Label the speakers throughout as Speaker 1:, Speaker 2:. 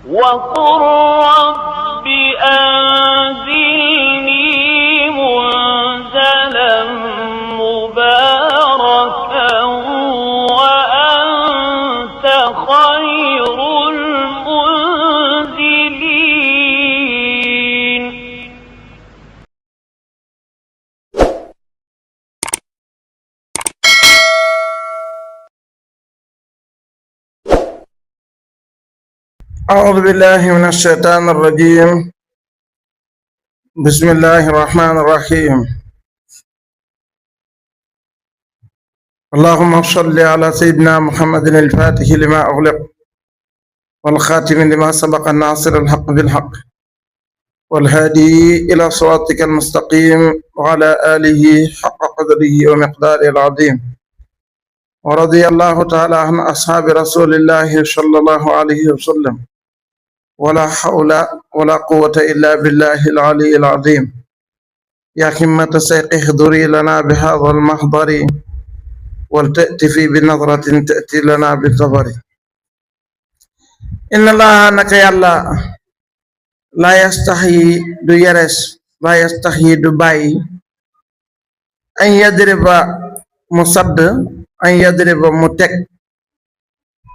Speaker 1: وقل رب أنزلني منزلا مباركا وأنت خير المنزلين.
Speaker 2: أعوذ بالله من الشيطان الرجيم. بسم الله الرحمن الرحيم. اللهم صل على سيدنا محمد الفاتح لما أغلق والخاتم لما سبق الناصر الحق بالحق والهادي إلى صراطك المستقيم وعلى آله حق قدره ومقداره العظيم. ورضي الله تعالى عن أصحاب رسول الله صلى الله عليه وسلم. ولا حول ولا قوة إلا بالله العلي العظيم. يا همة الشيخ احضري لنا بهذا المحضر ولتأتي بنظرة تأتي لنا بالظفر. إن الله نك يلا لا يستحي دو يرس لا يستحي دو باي أن يضرب مصد أن يضرب متك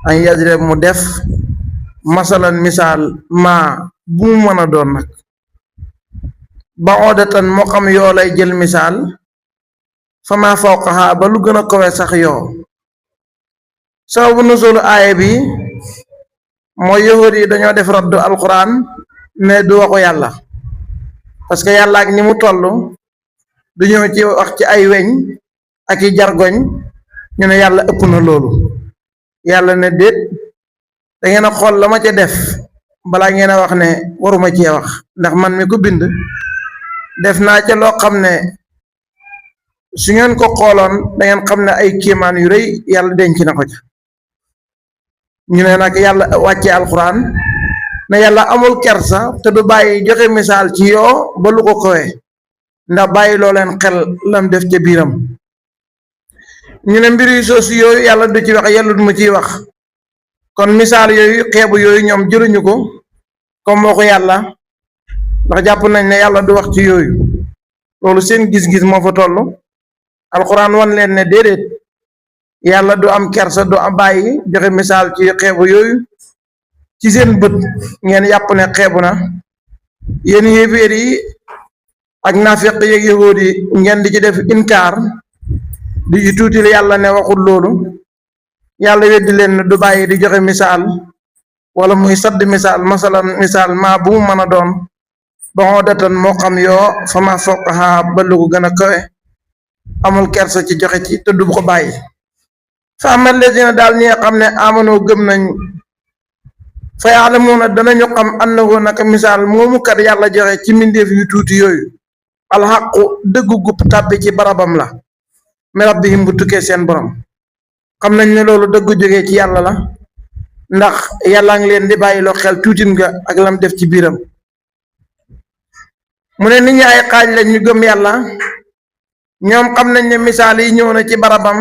Speaker 2: أن يضرب مدف masalan misaal ma bu mu mën a doon nag ba oodatan moo xam yoo lay jël misaal fa ma fawqaha ba lu gën a kowe sax yoo. sababu nuzulu aaya bi mooy yahuud yi dañoo def raddu alquran mais du waxu yàlla, parce que yàlla ak ni mu toll du ñëw ci wax ci ay weñ ak i jargoñ ñu ne yàlla ëpp na loolu. yàlla ne déet, da ngeen a xool la ma ca def balaa ngeen a wax ne waruma cee wax, ndax man mi ko bind def naa ca loo xam ne su ngeen ko xooloon da ngeen xam ne ay kéemaan yu rëy yàlla denc na ko ca. ñu ne nag yàlla wàccee alxuraan ne yàlla amul kersa te du bàyyi joxe misaal ci yoo ba lu ko kowe ndax bàyyi loo leen xel lam def ca biiram. ñu ne mbir yu soosu yooyu yàlla du ci wax yàlla du mu ciy wax, kon misaal yooyu xeebu yooyu ñoom jëluñu ko comme waxu yàlla, ndax jàpp nañ ne yàlla du wax ci yooyu. loolu seen gis-gis moo fa toll. alxuraan wan leen ne déedéet, yàlla du am kersa du am bàyyi joxe misaal ci xeebu yooyu ci seen bët ngeen yàpp ne xeebu na. yéen yéeféer yi ak naafeq yeeg yahuud yi ngeen di ci def inkaar di ci tuutil yàlla ne waxul loolu. yàlla weddi leen du bàyyi di joxe misaal wala muy sadd misaal masalan misaal maa bu mu mën a doon ba xoo datan moo xam yoo fa ma foqaha ba lu ko gën a kawe amul kersa ci joxe ci te du ko bàyyi. fa amal lazina daal ñi nga xam ne amanoo gëm nañ fa ya'lamuuna danañu xam annahu naka misaal moomu kat yàlla joxe ci mbindeef yu tuuti yooyu alxaqu dëggu gupp tàbbi ci barabam la mi rabbihim bu tukkee seen borom. xam nañ ne loolu dëggu jógee ci yàlla la, ndax yàlla ngi leen di bàyyiloo xel tuutin nga ak lam def ci biiram. mu ne nit ñi ay xaaj lañ, ñu gëm yàlla ñoom xam nañ ne misaal yi ñëw na ci barabam.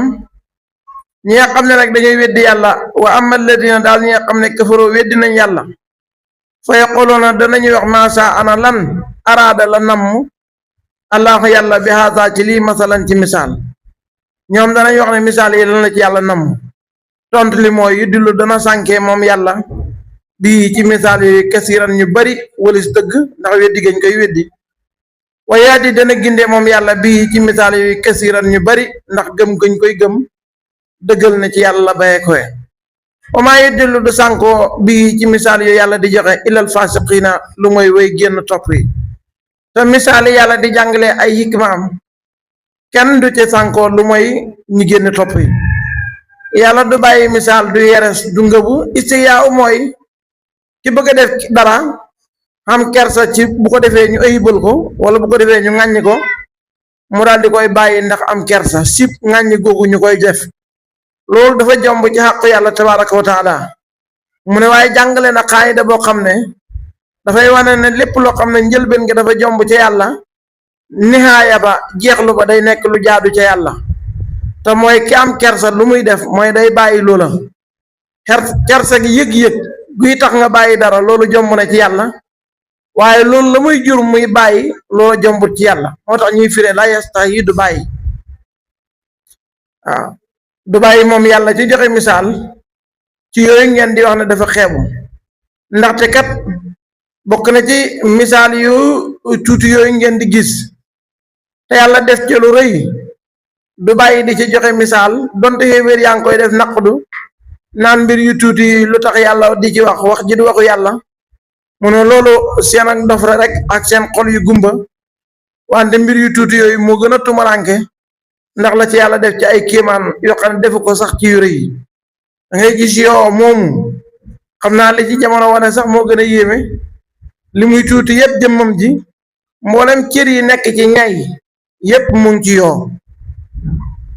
Speaker 2: ñi nga xam ne nag dañuy weddi yàlla wa amma alladina daal ñi nga xam ne kafaroo weddi nañ yàlla fa yaquluuna danañuy wax maasa ana lan araada la namm allahu yàlla bi haasa ci lii masalan ci misaal. ñoom danañ wax ne misaal yi lan la ci yàlla namm. tontu li mooy yu dillu dana sànkee moom yàlla bii ci misaal yi kasiran ñu bari walis dëgg ndax weddi gañ koy weddi. waaye di dana gindee moom yàlla bii ci misaal yi kasiran ñu bari ndax gëm gañ koy gëm dëggal na ci yàlla bayee kowe. wa maa yu dillu du sànkoo bii ci misaal yu yàlla di joxe ilal fasiqiina lu mooy way génn topp yi. te misaal yi yàlla di jàngale ay hikmaam kenn du ci sànkoo lu mooy ñi génn topp yi. yàlla du bàyyi misaal du yeres du ngëbu istiyaaw mooy ki bëgg a def dara xam kersa ci bu ko defee ñu ayibal ko wala bu ko defee ñu ŋàññi ko mu daal di koy bàyyi ndax am kersa sib ŋàññi googu ñu koy def. loolu dafa jomb ci xàqu yàlla tabaraka wa taala. mu ne waaye jàngale na xaayida boo xam ne dafay wane ne lépp loo xam ne njëlbeen nga dafa jomb ca yàlla, nihaaya ba jeexlu ba day nekk lu jaadu ca yàlla. te mooy ki am kersa lu muy def mooy day bàyyi loola kersa gi yëg-yëg guy tax nga bàyyi dara loolu jomb na ci yàlla waaye loolu la muy jur muy bàyyi loolu jombut ci yàlla moo tax ñuy firee la yastahi du bàyyi waaw du bàyyi moom yàlla ci joxe misaal ci yooyu ngeen di wax ne dafa xeebu ndaxte kat bokk na ci misaal yu tuuti yooyu ngeen di gis te yàlla def ci lu rëy du bàyyi di ci joxe misaal donte xéewéer yaa ngi koy def naqdu naan mbir yu tuuti lu tax yàlla di ci wax ji du waxu yàlla mu ne loolu seen ak dofre rek ak seen xol yu gumba wante mbir yu tuuti yooyu moo gën a tumaranke ndax la ci yàlla def ci ay kéemaan yoo xam ne defu ko sax ci yu rëy da ngay gis yoo moomu xam naa li ci jamono wane sax moo gën a yéeme li muy tuuti yépp jëmmam ji mboolem cër yi nekk ci ñay yépp mu ngi ci yoo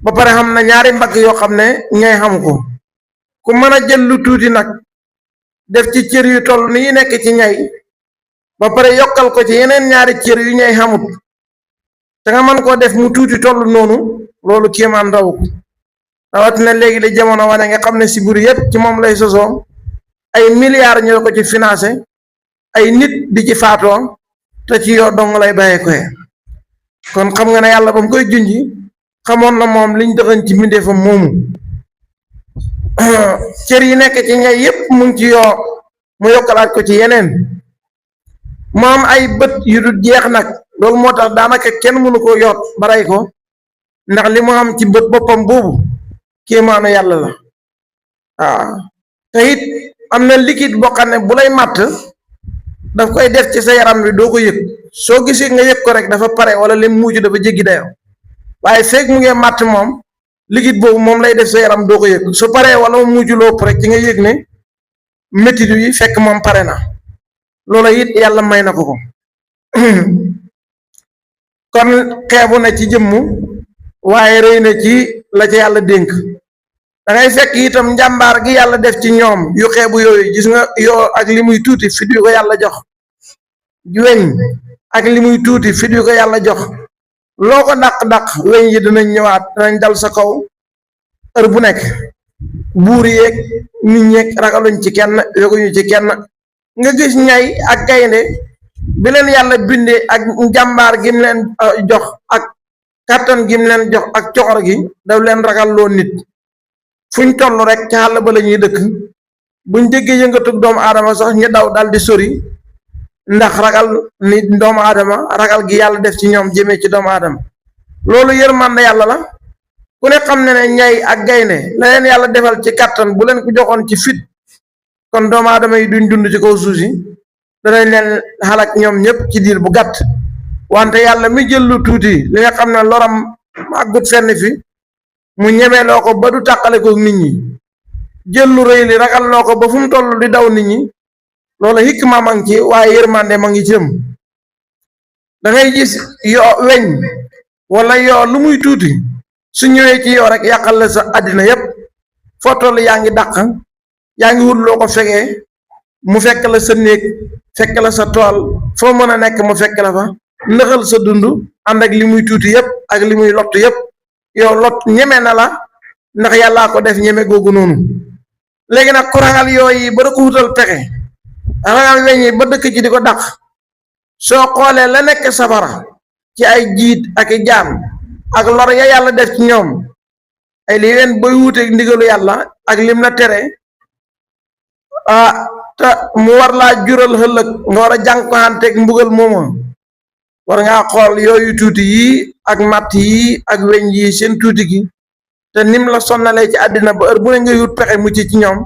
Speaker 2: ba pare xam na ñaari mbagg yoo xam ne ñay xam ko ku mën a jël lu tuuti nag def ci cër yu toll ni nekk ci ñay ba pare yokkal ko ci yeneen ñaari cër yu ñay xamut te nga mën koo def mu tuuti toll noonu loolu kéemaan raw ko rawatina léegi la jamono wane nga xam ne siburu yépp ci moom lay sosoo ay milliards ñoo ko ci financé ay nit di ci faatoo te ci yoo dong lay bàyyee ko kon xam nga ne yàlla ba mu koy junji xamoon na moom liñ dëxañ ci mbindeefam moomu cër yi nekk ci ñay yépp mu ngi ci yoo mu yokkalaat ko ci yeneen mu am ay bët yu du jeex nag loolu moo tax daanaka kenn mënu ko yoot ba rey ko ndax li mu am ci bët boppam boobu kéemaanu yàlla la waaw te it am na liquide boo xam ne bu lay màtt daf koy def ci sa yaram bi doo ko yëg soo gisee nga yëg ko rek dafa pare wala lim muuju dafa jéggi dayoo waaye feeg mu ngee màtt moom liquide boobu moom lay def sa yaram doo ko yëg su paree wala mu muuju loo rek ci nga yëg ne métit yi fekk moom pare na loola it yàlla may na ko ko kon xeebu na ci jëmm waaye rëy na ci la ca yàlla dénk da ngay fekk itam njàmbaar gi yàlla def ci ñoom yu xeebu yooyu gis nga yoo ak li muy tuuti fit yu ko yàlla jox weñ ak li muy tuuti fit yu ko yàlla jox loo ko dàq-dàq weñ yi dinañ ñëwaat dinañ dal sa kaw heure bu nekk buur yeeg nit ñeeg ragaluñ ci kenn yoguñu ci kenn nga gis ñay ak gaynde bi leen yàlla bindee ak njàmbaar gim leen jox ak kàttan gim leen jox ak coxor gi daf leen ragal loo nit fuñ toll rek ca àll ba la ñuy dëkk buñ déggee yëngatug doomu aadama sax ñu daw dal di sori ndax ragal ni doomu aadama ragal gi yàlla def ci ñoom jëmee ci doomu aadama loolu yërmande yàlla la ku ne xam ne ne ñay ak gaynde la leen yàlla defal ci kàttan bu leen ko joxoon ci fit kon doomu aadama yi duñ dund ci kaw suuf si danañ leen xalak ñoom ñëpp ci diir bu gàtt wante yàlla mi jël lu tuuti li nga xam ne loram àggut fenn fi mu ñemeloo ko ba du tàqale ko nit ñi jël lu rëy li ragal loo ko ba fu mu toll di daw nit ñi loolu hikma ma ngi ci waaye yërmande ma ngi cëm da ngay gis yoo weñ wala yoo lu muy tuuti su ñëwee ci yoo rek yàqal la sa àddina yépp foo toll yaa ngi dàq yaa ngi wut loo ko fegee mu fekk la sa néeg fekk la sa tool foo mën a nekk mu fekk la fa nëxal sa dund ànd ak li muy tuuti yépp ak li muy lott yépp yow lot ñeme na la ndax yàllaa ko def ñeme googu noonu léegi nag ku ragal yooyu ba da ko wutal pexe ragal weñ yi ba dëkk ci di ko dàq soo xoolee la nekk safara ci ay jiit ak i jaan ak lor ya yàlla def ci ñoom ay li leen boy wuuteeg ndigalu yàlla ak lim la tere te mu war laa jural xëllëg nga war a jànkuwanteeg mbugal mooma war ngaa xool yooyu tuuti yi ak matt yi ak weñ yi seen tuuti gi te nim la sonnalee ci àddina ba heure bu ne ngay wut pexe mucc ci ñoom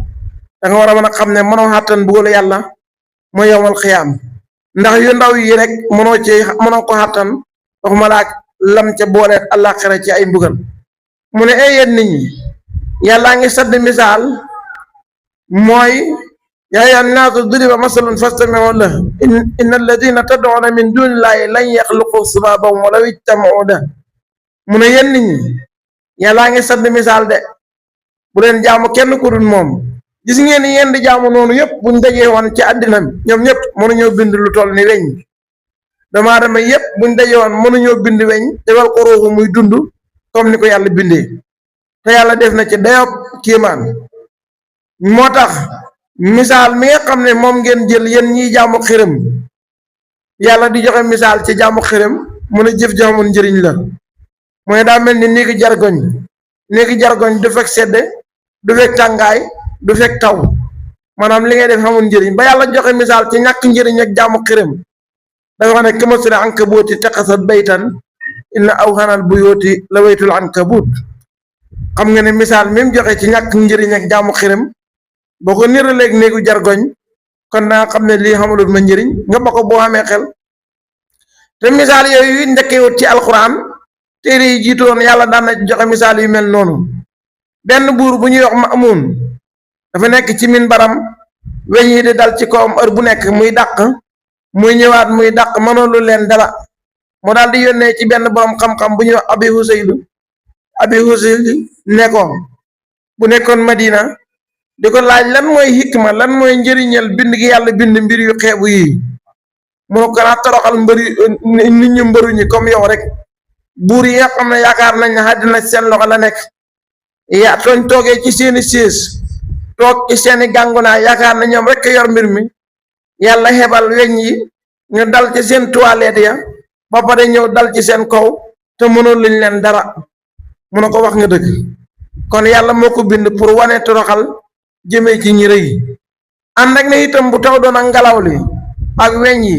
Speaker 2: da nga war a mën a xam ne mënoo xàttan mbugalu yàlla mooy yowmal xiyaam ndax yu ndaw yi rek mënoo ko xàttan waxuma laak lam ca booleet àllaaxira ci ay mbugal mu ne ay yéen nit ñi yàllaa ngi sadd misaal mooy yaa ayyuhan naasu duriba masalun fastami'u lahu inna alladina tad'una min dunillahi lan yaxluqu subaban walaw ijtama'u lahu mu ne yéen nit ñi yàllaa ngi sadd misaal de bu leen jaamu kenn ku dul moom gis ngeen ni yéen di jaamu noonu yëpp buñ dajee woon ci àddina ñoom ñëpp mënuñoo bind lu toll ni weñ doomu aadama yëpp buñ dajee woon mënuñoo bind weñ defal ko ruuxu muy dund comme ni ko yàlla bindee te yàlla def na ci dayob kéemaan moo tax misaal mi nga xam ne moom ngeen jël yéen ñiy jaamu xërëm yàlla di joxe misaal ci jaamu xërëm mu ne jëf ju amul njëriñ la mooy daa mel ni néegi jargoñ du fekk sedde du fekk tàngaay du fekk taw maanaam li ngay def amul njëriñ ba yàlla joxe misaal ci ñàkk njëriñ ak jaamu xërëm dafa wax ne kamasali ankabuuti taxasat baytan inna awhanal buyuti la waytul ankabut xam nga ne misaal mi mu joxe ci ñàkk njëriñ ak jaamu xërëm boo ko niraleeg néegu jargoñ kon naa xam ne lii xamalul ma njëriñ nga ba ko boo xamee xel te misaal yooyu njëkkewut ci alquran téere yi jiitoon yàlla daan na joxe misaal yu mel noonu benn buur bu ñuy wax Maamun dafa nekk ci min baram weñ yi di dal ci kawam heure bu nekk muy dàq muy ñëwaat muy dàq mënoolu leen dara mu daal di yónnee ci benn borom xam-xam bu ñuy wax abi husaylu ne ko bu nekkoon Madina di ko laaj lan mooy hikma lan mooy njëriñal bind gi yàlla bind mbir yu xeebu yi mu ne ko naa toroxal nit ñu mbëruñi comme yow rek buur yi nga xam ne yaakaar nañ ne àddina seen loxo la nekk yaa tooñ toogee ci seeni siis toog ci seeni gàngunaay yaakaar na ñoom rek yor mbir mi yàlla xebal weñ yi ñu dal ci seen toilette ya ba pare ñëw dal ci seen kaw te mënoon luñ leen dara mu ne ko wax nga dëgg kon yàlla moo ko bind pour wane toroxal jëmee ci ñi rëy ànd ak ne itam bu taw doon ak ngelaw li ak weñ yi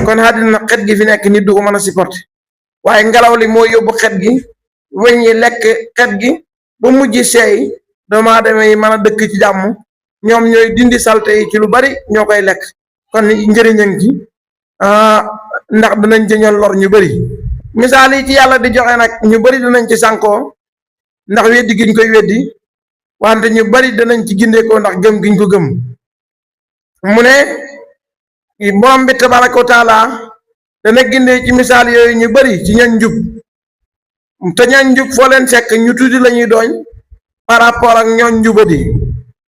Speaker 2: kon àddina xet gi fi nekk nit du ko mën a supporter waaye ngelaw li moo yóbbu xet gi weñ yi lekk xet gi ba mujj seey doomu aadama yi mën a dëkk ci jàmm ñoom ñooy dindi salte yi ci lu bari ñoo koy lekk kon njëriñam ci ndax dinañ jëñal lor ñu bari misaal yi ci yàlla di joxe nag ñu bari dinañ ci sànkoo ndax weddi giñ koy weddi wante ñu bari danañ ci gindeekoo ndax gëm giñ ko gëm mu ne borom bi tabaraka wa taala dana gindee ci misaal yooyu ñu bari ci ñan njub te ñan njub foo leen fekk ñu tuuti la ñuy dooñ par rapport ak ñoon njubadi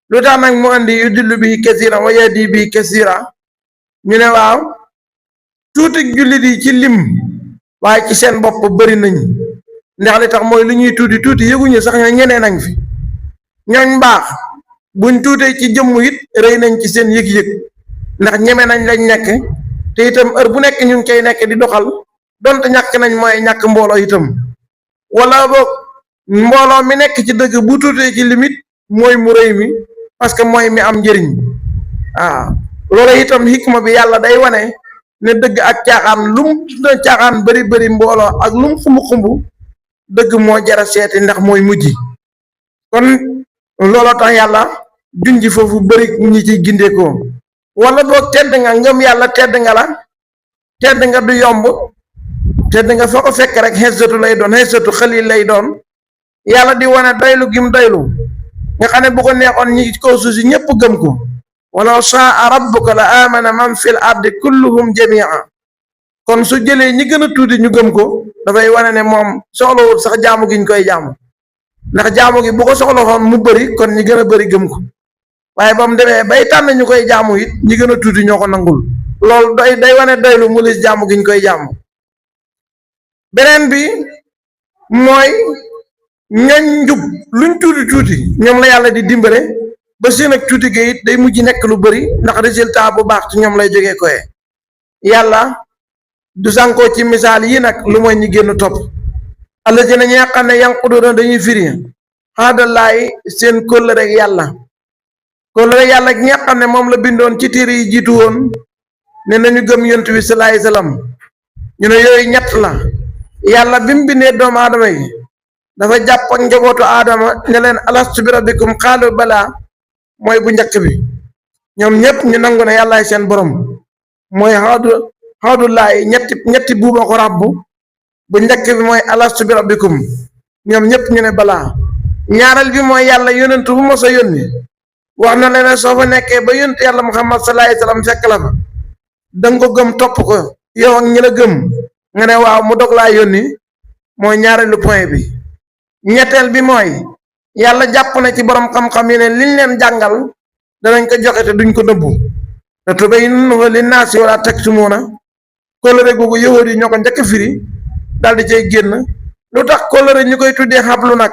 Speaker 2: lu tax nag mu andi yu dillu bi kasira wa yahdi bi kasira ñu ne waaw tuuti jullit yi ci lim waaye ci seen bopp bari nañ ndax li tax mooy lu ñuy tuuti yëguñu sax ñoo ñeneen nañ fi ñooñ mbaax buñ tuutee ci jëmm it rëy nañ ci seen yëg-yëg ndax ñeme nañ lañ nekk te itam heure bu nekk ñu ngi koy nekk di doxal donte ñàkk nañ mooy ñàkk mbooloo itam wala boog mbooloo mi nekk ci dëgg bu tuutee ci limite mooy mu rëy mi parce que mooy mi am njëriñ waaw loolu itam hikma bi yàlla day wane ne dëgg ak caaxaan lum caaxaan bari mbooloo ak lum xumbu dëgg moo jara seeti ndax mooy mujj kon looloo tax yàlla junji foofu bari ñi ci gindeekoo wala boog tedd nga ngëm yàlla tedd nga la tedd nga du yomb tedd nga foo ko fekk rek xeesatu lay doon xeesatu xalil lay doon yàlla di wane doylu gim doylu nga xam ne bu ko neexoon ñi kaw suuf si ñëpp gëm ko walaw saa rabbuka la amana man fil ardi kulluhum jamia kon su jëlee ñi gën a tuuti ñu gëm ko dafay wane ne moom soxlawul sax jaamu giñ koy jaamu ndax jaamu gi bu ko soxlawoon mu bëri kon ñi gën a bëri gëm ko waaye ba mu demee bay tànn ñu koy jaamu it ñi gën a tuuti ñoo ko nangul loolu day wane doylu mu lis jaamu giñ koy jaamu beneen bi mooy ñooñ njub luñ tuuti ñoom la yàlla di dimbale ba seen ak tuuti gi it day mujj nekk lu bëri ndax résultat bu baax ci ñoom lay jógee koye yàlla du sànkoo ci misaal yi nag lu mooy ñi génn topp allazina ñi nga xam ne yanquduna dañuy firi xaadalaay seen kóllëre ak yàlla gi nga xam ne moom la bindoon ci téere yi jiitu woon ne nañu gëm yonent bi salaay salaam ñu ne yooyu ñett la yàlla bi mu bindee doomu aadama yi dafa jàpp ak njabootu aadama ne leen alastu bi rabbikum xaalu balaa mooy bu njëkk bi ñoom ñëpp ñu nangu ne yàllaay seen borom mooy xaadulaay ñetti buuma ko ràbbu bu njëkk bi mooy alastu bi rabbikum ñoom ñëpp ñu ne balaa ñaareel bi mooy yàlla yónentu bu mos a yónni wax na leen soo fa nekkee ba yónent yàlla muhammad sallallahu alayhi wasallam fekk la fa danga ko gëm topp ko yow ak ñi la gëm nga ne waaw mu dog laa yónni mooy ñaareelu point bi ñetteel bi mooy yàlla jàpp na ci borom xam-xam yi ne liñ leen jàngal danañ ko joxe te duñ ko nëbbu te tubayyinuhu linnaasi wala taktumuuna kóllëre googu yahud yi ñoo ko njëkk firi daal di cay génn lu tax kóllëre ñu koy tuddee xablu nag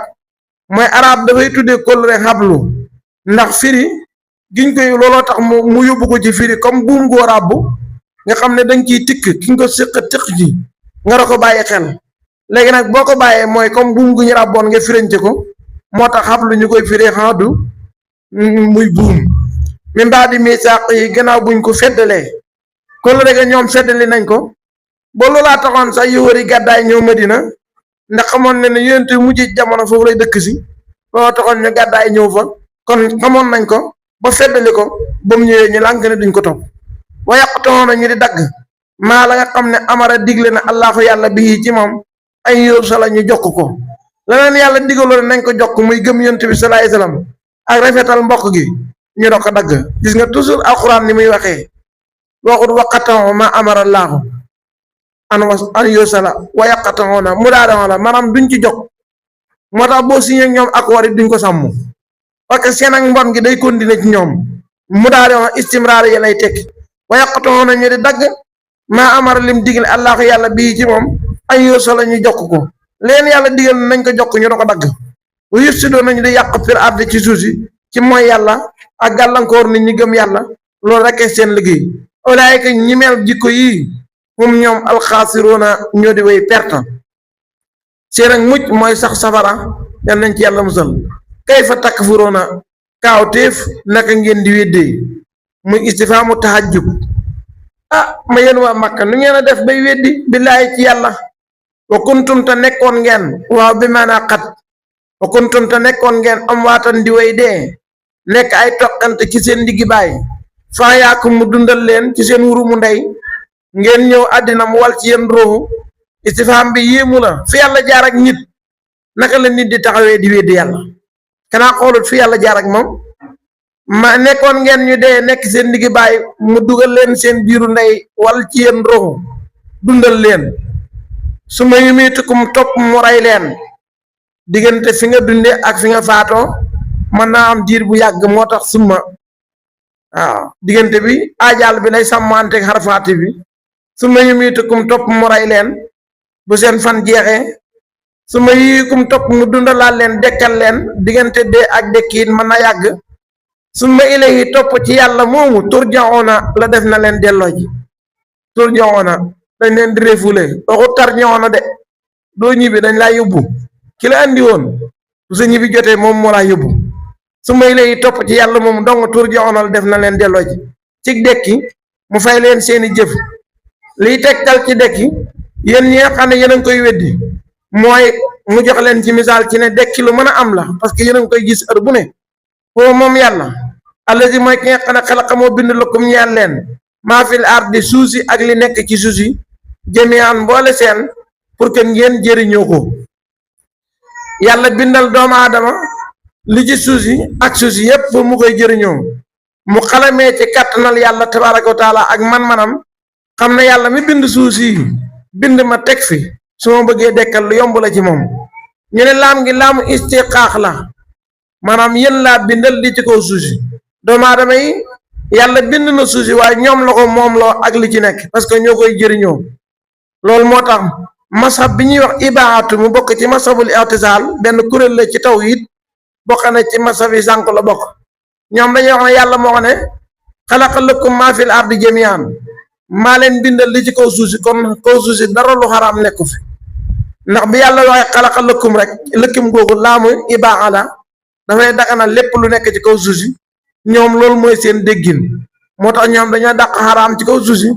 Speaker 2: mooy arab dafay tuddee kóllëre xablu ndax firi giñ koy looloo tax mu yóbbu ko ci firi comme buum goo ràbbu nga xam ne dañ ciy tikk ki nga ko séq tikk ji nga da ko bàyyi xel léegi nag boo ko bàyyee mooy comme buum gu ñu ràbboon nga firiñte ko moo tax xam lu ñu koy firi xaadu muy buum min baa di misaaq yi gannaaw buñ ko feddalee kon la ñoom feddali nañ ko ba loolaa taxoon sax yu wëri gàddaay ñëw Madina ndax xamoon ne ne yonent mujj jamono foofu lay dëkk si looloo taxoon ñu gàddaay ñëw fa kon xamoon nañ ko ba feddali ko ba mu ñëwee ñu lànk ne duñ ko topp wa yaqtoona ñu di dagg maa la nga xam ne amara digle na allahu yàlla bi ci moom ay yóor sala ñu jokk ko leneen yàlla digaloon nañ ko jokk muy gëm yonent bi salaay salaam ak rafetal mbokk gi ñu do ko dagg gis nga toujours alquran ni muy waxee waxut waqatan ma amara allahu an yusala wa yaqatuna mu daada la maanaam duñ ci jokk moo tax boo signé ak ñoom accord yi duñ ko sàmm parce que seen ak mbon gi day continuer ci ñoom mu daada istimraar yi lay tekki wa yaqatuna ñu di dagg maa amara lim digal allahu yàlla bii ci moom an yusala ñu jokk ko leen yàlla digal nañ ko jokk ñu do ko dagg bu yufsidoo nañu di yàq fil ardi ci suuf si ci mooy yàlla ak gàllankoor nit ñi gëm yàlla loolu rek seen liggéey ulaayika ñi mel jikko yii moom ñoom alxaasiroona ñoo di way perte seen ak mucc mooy sax safara yal nañ ci yàlla musal kay fa takfuroona kaawteef naka ngeen di weddee muy istifaamu tahajjub ma yéen waa Makka nu ngeen a def bay weddi billaahi ci yàlla wa kuntum te nekkoon ngeen waaw bi maanaa xat wa kuntum te nekkoon ngeen am waatan di way dee nekk ay toqante ci seen diggi baay faa yaaku mu dundal leen ci seen wuru mu ndey ngeen ñëw àddina mu wal ci yéen ruuxu istifaam bi yéemu la fi yàlla jaar ak nit naka la nit di taxawee di weddi yàlla kanaa xoolut fi yàlla jaar ak moom ma nekkoon ngeen ñu dee nekk seen diggi baay mu dugal leen seen biiru ndey wal ci yéen ruuxu dundal leen su ma yumitukum topp mu rey leen diggante fi nga dunde ak fi nga faatoo mën naa am diir bu yàgg moo tax summa waaw diggante bi ajaal bi lay sàmmanteeg xarfaati bi su ma yumitukum topp mu rey leen bu seen fan jeexee su ma yiikum topp mu dundalaat leen dekkal leen diggante dee ak dekkiin mën na yàgg su ma ilayhi topp ci yàlla moomu turjaoona la def na leen delloo ji turjaoona dañ leen di refoulé waxu tarjaoona de doo ñibbi dañ laa yóbbu ki la andi woon bu sa ñibbi jotee moom moo laa yóbbu su may lay topp ci yàlla moom dong tur joxonal def na leen delloo ji ci dekki mu fay leen seeni jëf liy tegtal ci dekki yéen ñi nga xam ne yéen a ngi koy weddi mooy mu jox leen ci misaal ci ne dekki lu mën a am la parce que yéen a ngi koy gis heure bu ne foofu moom yàlla allazi mooy ki nga xam ne xalaqa moo bind lakum ñeel leen maa fil ardi suuf si ak li nekk ci suuf si jami'an mboole seen pour que ngeen jëriñoo ko yàlla bindal doomu aadama li ci suuf si ak suuf si yépp pour mu koy jëriñoo mu xalamee ci kàttanal yàlla tabaaraka wa taala ak man-manam xam ne yàlla mi bind suuf si bind ma teg fi su ma bëggee dekkal lu yomb la ci moom ñu ne laam gi laamu istiqaax la maanaam yéen laa bindal li ci kaw suuf si doomu aadama yi yàlla bind na suuf si waaye ñoom la ko moom loo ak li ci nekk parce que ñoo koy jëriñoo loolu moo tax masab bi ñuy wax ibaatu mu bokk ci masabul i'tizaal benn kuréel la ci tawhid bokk na ci masab yi sànq la bokk ñoom dañuy wax ne yàlla moo ne xalaqa lakum maa fil ardi jami'an maa leen bindal li ci kaw suuf si kon kaw suuf si dara lu xaraam nekku fi ndax bi yàlla waxee xalaqa lakum rek lëkkum googu laamu ibaa la dafay daganal lépp lu nekk ci kaw suuf si ñoom loolu mooy seen déggin moo tax ñoom dañoo dàq xaraam ci kaw suuf si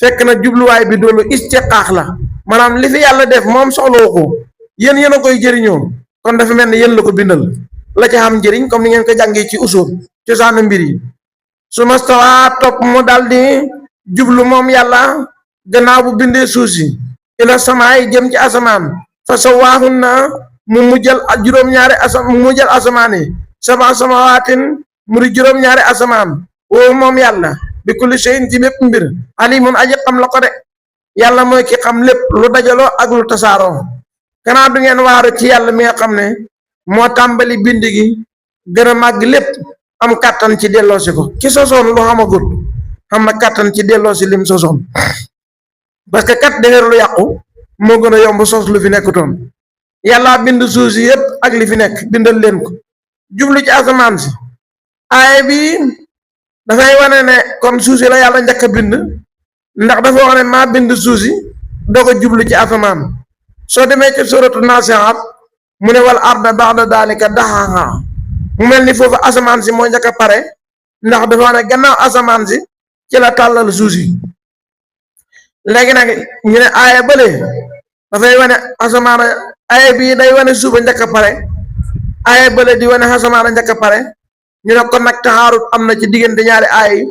Speaker 2: fekk na jubluwaay bi doolu istiqaax la maanaam li fi yàlla def moom soxloo ko yéen a koy jëriñoo kon dafa mel ni yéen la ko bindal la ci xam njëriñ comme ni ngeen ko jàngee ci usul cosaanu mbir yi su ma stawaa topp mu daldi jublu moom yàlla gannaaw bu bindee suuf si ila samaay jëm ci asamaan fa sawaahunna mu mujjal juróom-ñaari mu mujjal asamaan yi sama samawaatin mu di juróom-ñaari asamaan woo moom yàlla bi kulli shay'in ci bépp mbir alimun aji xam la ko de yàlla mooy ki xam lépp lu dajaloo ak lu tasaaroo kanaa du ngeen waaru ci yàlla mi nga xam ne moo tàmbali bind gi gën a màgg lépp am kàttan ci delloosi ko ki sosoon lu xamagut xam na kàttan ci delloosi lim sosoon parce que kat dëgër lu yàqu moo gën a yomb sos lu fi nekkutoon yàlla bind suuf si yépp ak li fi nekk bindal leen ko jublu ci asamaan si aaya bi dafay wane ne kon suuf si la yàlla njëkk a bind ndax dafa wax ne maa bind suuf si doog a jublu ci asamaan soo demee ci suratu naasiaat mu ne wal arda ba'da daalika daxaahaa mu mel ni foofu asamaan si moo njëkk a pare ndax dafa wax ne gannaaw asamaan si ci la tàllal suuf si léegi nag ñu ne aaya bële dafay wane asamaan aaya bii day wane suuf a njëkk a pare aaya bële di wane asamaan a njëkk a pare ñu ne kon nag taxaarut am na ci diggante ñaari aaya yi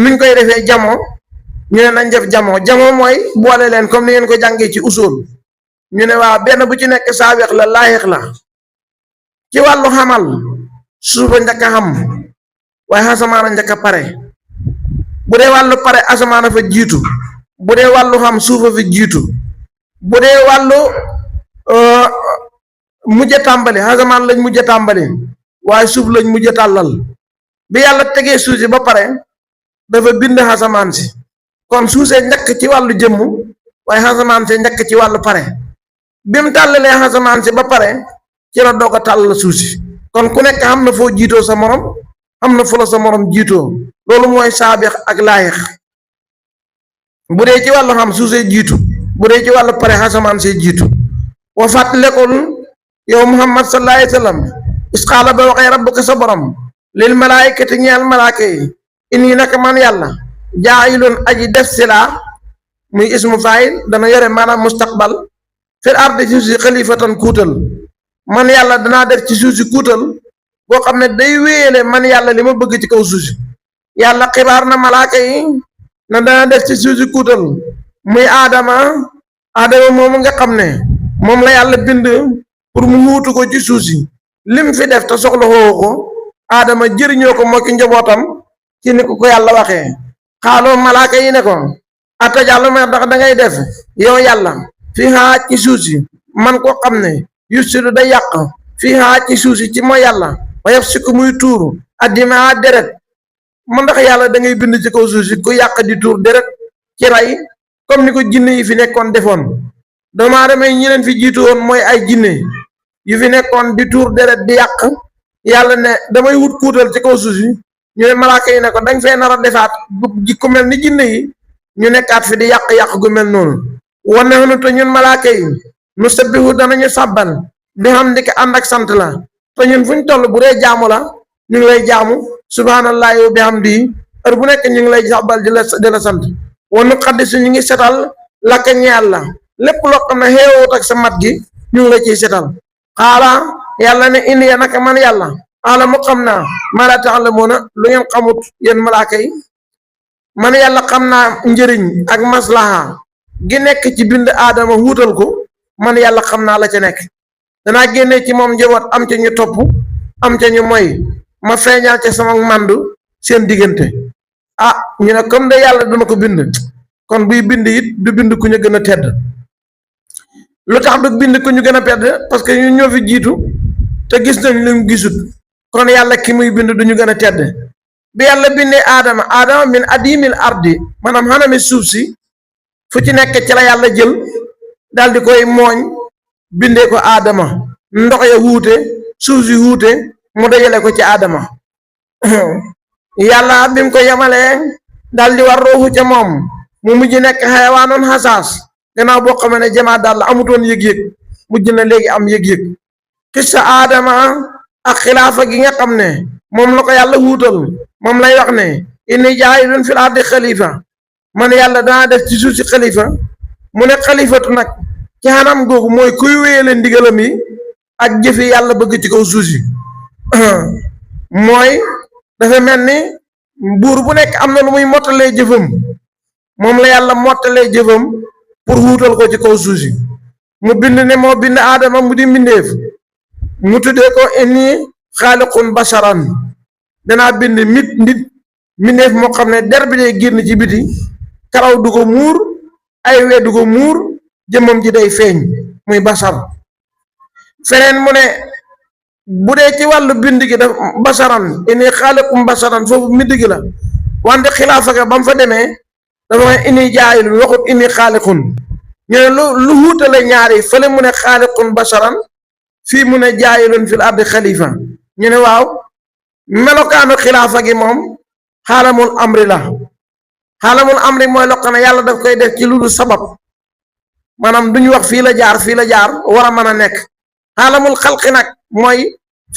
Speaker 2: nuñ koy defee jamoo ñu ne nañ def jamoo mooy boole leen comme ni ngeen ko jàngee ci usul ñu ne waa benn bu ci nekk saaweex la laayeex la ci wàllu xamal suuf a njëkk a xam waaye asamaan a njëkk a pare bu dee wàllu pare asamaan a fa jiitu bu dee wàllu xam suuf a fi jiitu bu dee wàllu mujj tàmbali asamaan lañ mujj tàmbali waaye suuf lañ mujj tàllal bi yàlla tegee suuf si ba pare dafa bind asamaan si kon suuf see njëkk ci wàllu jëmm waaye asamaan si njëkk ci wàllu pare bi mu tàllalee asamaan si ba pare ci la doog a tàllal suuf si kon ku nekk xam na foo jiitoo sa morom xam na fu la sa morom jiitoo loolu mooy saabeex ak laayeex bu dee ci wàllu xam suuf see jiitu bu dee ci wàllu pare asamaan see jiitu wa fàttalekul yow muhammad sallallahu alayhi wa sallam isqaala ba waxee rabbuka sa borom lil malaayikati ñeel malaaka yi inni naka man yàlla jaayilun aji def si laa muy ismu faayil dana yore maanaam mustaqbal fil ardi suuf si xalifatan kuutal man yàlla danaa def ci suuf si kuutal boo xam ne day wéyale man yàlla li ma bëgg ci kaw suuf si yàlla xibaar na malaaka yi na dana def ci suuf si kuutal muy aadama moomu nga xam ne moom la yàlla bind pour mu wuutu ko ci suuf si lim fi def te soxla xoowu ko aadama jëriñoo ko moo ki njabootam ci ni ko yàlla waxee xaaloo malaaka yi ne ko atajàll ma ndax da ngay def yow yàlla fii xaa ci suuf si man koo xam ne yusidu day yàq fii xaa ci suuf si ci mooy yàlla wayaf si ko muy tuuru addima deret man ndax yàlla da ngay bind ci kaw suuf si ku yàq di tuur deret ci rey comme ni ko jinne yi fi nekkoon defoon doomu aadama yi ñi leen fi jiitu woon mooy ay jinne yu fi nekkoon di tuur deret di yàq yàlla ne damay wut kuutal ci kaw suuf si ñu ne malaaka yi ne ko dañ fee nar a defaat ku mel ni jinne yi ñu nekkaat fi di yàq-yàq gu mel noonu wane nu te ñun malaaka yi nu sabbihu danañu sàbbal bi xam ndiki ànd ak sant la te ñun fu ñu toll bu dee jaamu la ñu ngi lay jaamu subhaanallahi wa bihamdihi heure bu nekk ñu ngi lay sàbbal di la sant wanu xaddisu ñu ngi setal lakka ñeel la lépp loo xam ne xeewut ak sa mat gi ñu ngi la ciy setal xaala yàlla ne indi ya naka man yàlla ala mu xam naa maa laa ta'lamuuna lu ngeen xamut yéen malaaka yi man yàlla xam naa njëriñ ak maslaha gi nekk ci bind aadama wuutal ko man yàlla xam naa la ca nekk danaa génne ci moom njaboot am ca ñu topp am ca ñu moy ma feeñal ca sama màndu seen diggante ñu ne comme de yàlla duna ko bind kon buy bind it du bind ku ñu gën a tedd lu tax du bind ku ñu gën a tedd parce que ñu ñoo fi jiitu te gis nañ lu mu gisut kon yàlla ki muy bind du ñu gën a tedd bi yàlla bindee aadama min adimil ardi maanaam xanami suuf si fu ci nekk ci la yàlla jël daal di koy mooñ bindee ko aadama ndox ya wuute suuf si wuute mu dajale ko ci aadama yàlla bi mu ko yemalee daal di war ruuxu ca moom mu mujj nekk xayawaanoon xasaas gannaaw boo xamee ne jamaa daal la amutoon yëg-yëg mujj na léegi am yëg-yëg kissa aadama ak xilaafa gi nga xam ne moom la ko yàlla wuutal moom lay wax ne inni jaayilun fil ardi xalifa man yàlla danaa def ci suuf si xalifa mu ne xalifatu nag ci xanam googu mooy kuy wéyale ndigalam yi ak jëfi yàlla bëgg ci kaw suuf si mooy dafa mel ni buur bu nekk am na lu muy mottalee jëfam moom la yàlla mottalee jëfam pour wuutal ko ci kaw suuf si mu bind ne moo bind aadama mu di mbindeef mu tuddee ko inni xaaliqun basharan danaa bind nit mbindeef moo xam ne der bi day génn ci biti karaw du ko muur ay we du ko muur jëmmam ji day feeñ muy basar feneen mu ne bu dee ci wàllu bind gi daf basaran inni xaaliqum basaran foofu mbind gi la wante xilaafa ga ba mu fa demee dafa ne inni jaayilun waxut inni xaaliqun ñu ne lu wuutale ñaari fële mu ne xaaliqun basaran fii mu ne jaayilun fil ardi xalifa ñu ne waaw melokaanu xilaafa gi moom xaalamul amri la xaalamul amri mooy loo xam ne yàlla daf koy def ci lu dul sabab maanaam duñu wax fii la jaar war a mën a nekk xaalamul xalqi nag mooy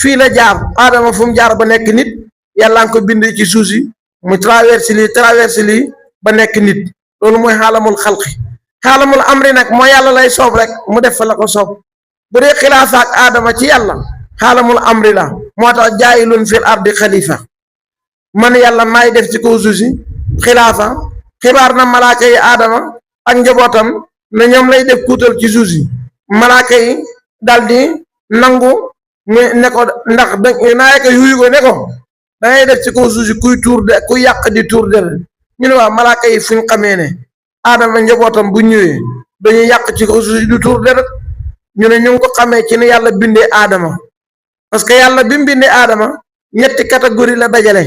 Speaker 2: fii la jaar aadama fu mu jaar ba nekk nit yàlla nga ko bind ci suuf si mu traversé lii ba nekk nit loolu mooy xaalamul xalqi xaalamul amri nag mooy yàlla lay soob rek mu def fa la ko soob bu dee xilaafa ak aadama ci yàlla xaalamul amri la moo tax jaayilun fil ardi xalifa man yàlla maay def ci kaw suuf si xilaafa xibaar na malaaka yi aadama ak njabootam ne ñoom lay def kuutal ci suuf si malaaka yi daldi nangu mu ne ko ndax naa ko yuyu ko ne ko dangay def ci kaw suuf si kuy yàq di tuur deret ñu ne waaw malaaka yi fuñ xamee ne aadama njabootam bu ñëwee dañuy yàq ci kaw suuf si du tuur deret ñu ne ñu ngi ko xamee ci ne yàlla bindee aadama parce que yàlla bi mu bindee aadama ñetti catégorie la dajale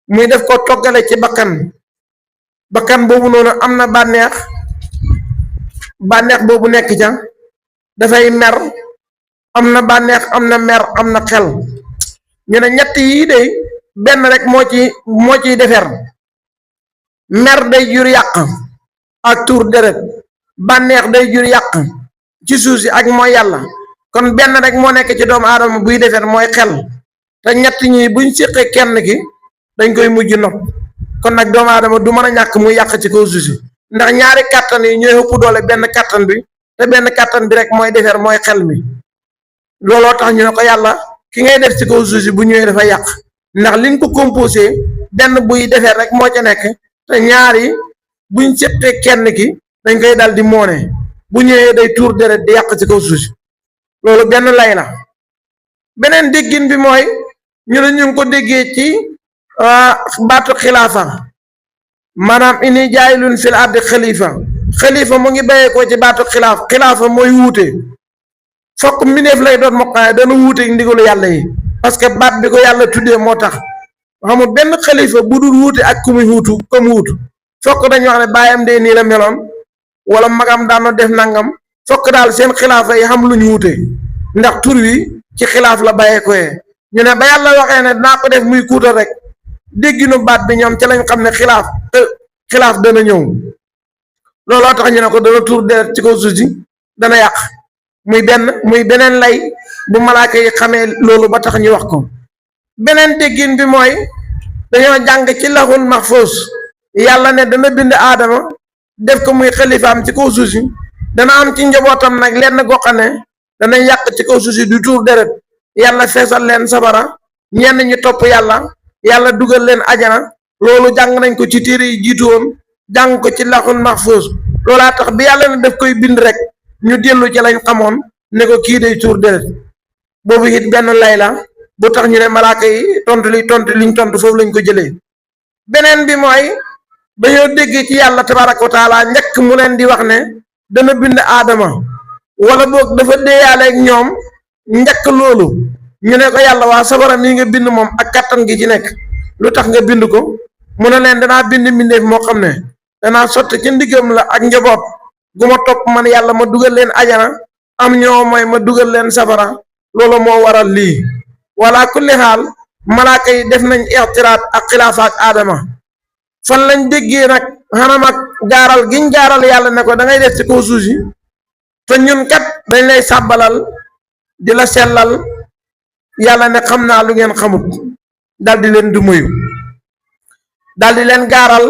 Speaker 2: muy def ko toggale ci bakkan boobu noonu am na bànneex boobu nekk ca dafay mer am na bànneex am na mer am na xel ñu ne ñett yii de benn rek moo ciy defar mer day jur yàq ak tuur deret bànneex day jur yàq ci suuf si ak mooy yàlla kon benn rek moo nekk ci doomu aadama buy defar mooy xel te ñett ñi buñ séqee kenn ki dañ koy mujj nopp kon nag doomu aadama du mën a ñàkk muy yàq ci kaw suuf si ndax ñaari kàttan yi ñooy ëpp doole benn kàttan bi te benn kàttan bi rek mooy defar mooy xel mi looloo tax ñu ne ko yàlla ki ngay def ci kaw suuf si bu ñëwee dafa yàq ndax liñ ko composé benn buy defar rek moo ca nekk te ñaari buñ séqee kenn ki dañ koy dal di moone bu ñëwee day tuur deret di yàq ci kaw suuf si loolu benn lay la beneen déggin bi mooy ñu ne ñu ngi ko déggee ci baatu xilaafa maanaam ini jaayilun fil ardi xalifa mu ngi bayee ko ci baatu xilaafa mooy wuute fokk mbindeef lay doon moo xam ne dana wuute ndigalu yàlla yi parce que baat bi ko yàlla tuddee moo tax xamul benn xalifa bu dul wuute ak ku muy wuutu comme wuutu fokk dañu wax ne bàyyam de nii la meloon wala magam daana def nangam fokk daal seen xilaafa yi xam lu ñu wuute ndax tur wi ci xilaaf la bàyyee koyee ñu ne ba yàlla waxee ne dinaa ko def muy kuutal rek dégginu baat bi ñoom ci lañ xam ne xilaaf dana ñëw looloo tax ñu ne ko dana tuur deret ci kaw suuf si dana yàq muy beneen lay bu malaaka yi xamee loolu ba tax ñu wax ko beneen déggin bi mooy dañoo jàng ci laxul maxfuus yàlla ne dana bind aadama def ko muy xalifaam ci kaw suuf si dana am ci njabootam nag lenn goo xam ne danañ yàq ci kaw suuf si du tuur deret yàlla feesal leen sabara ñenn ñi topp yàlla dugal leen ajana loolu jàng nañ ko ci téere yi jiitu woon jàng ko ci laxul maxfuus loolaa tax bi yàlla ne daf koy bind rek ñu dellu ci lañ xamoon ne ko kii day tuur deret boobu it benn lay la bu tax ñu ne malaaka yi tontu liñ tontu foofu lañ ko jëlee beneen bi mooy dañoo dégg ci yàlla tabaraka wa taala njëkk mu leen di wax ne dana bind aadama wala boog dafa déeyaale ak ñoom njëkk loolu ñu ne ko yàlla waa sabara mii nga bind moom ak kattan gi ci nekk lu tax nga bind ko mu ne leen danaa bind mbindeef moo xam ne danaa sotti ci ndiggam la ak njaboot gu ma topp man yàlla ma dugal leen ajana am ñoo mooy ma dugal leen safara loolu moo waral lii wala kulli xaal malaaka yi def nañ ixtiraat ak xilaafa ak aadama fan lañ déggee nag xanam ak gaaral giñ gaaral yàlla ne ko da ngay def ci kaw suuf si te ñun kat dañ lay sàbbalal di la sellal yàlla ne xam naa lu ngeen xamut dal di leen du muyu dal di leen gaaral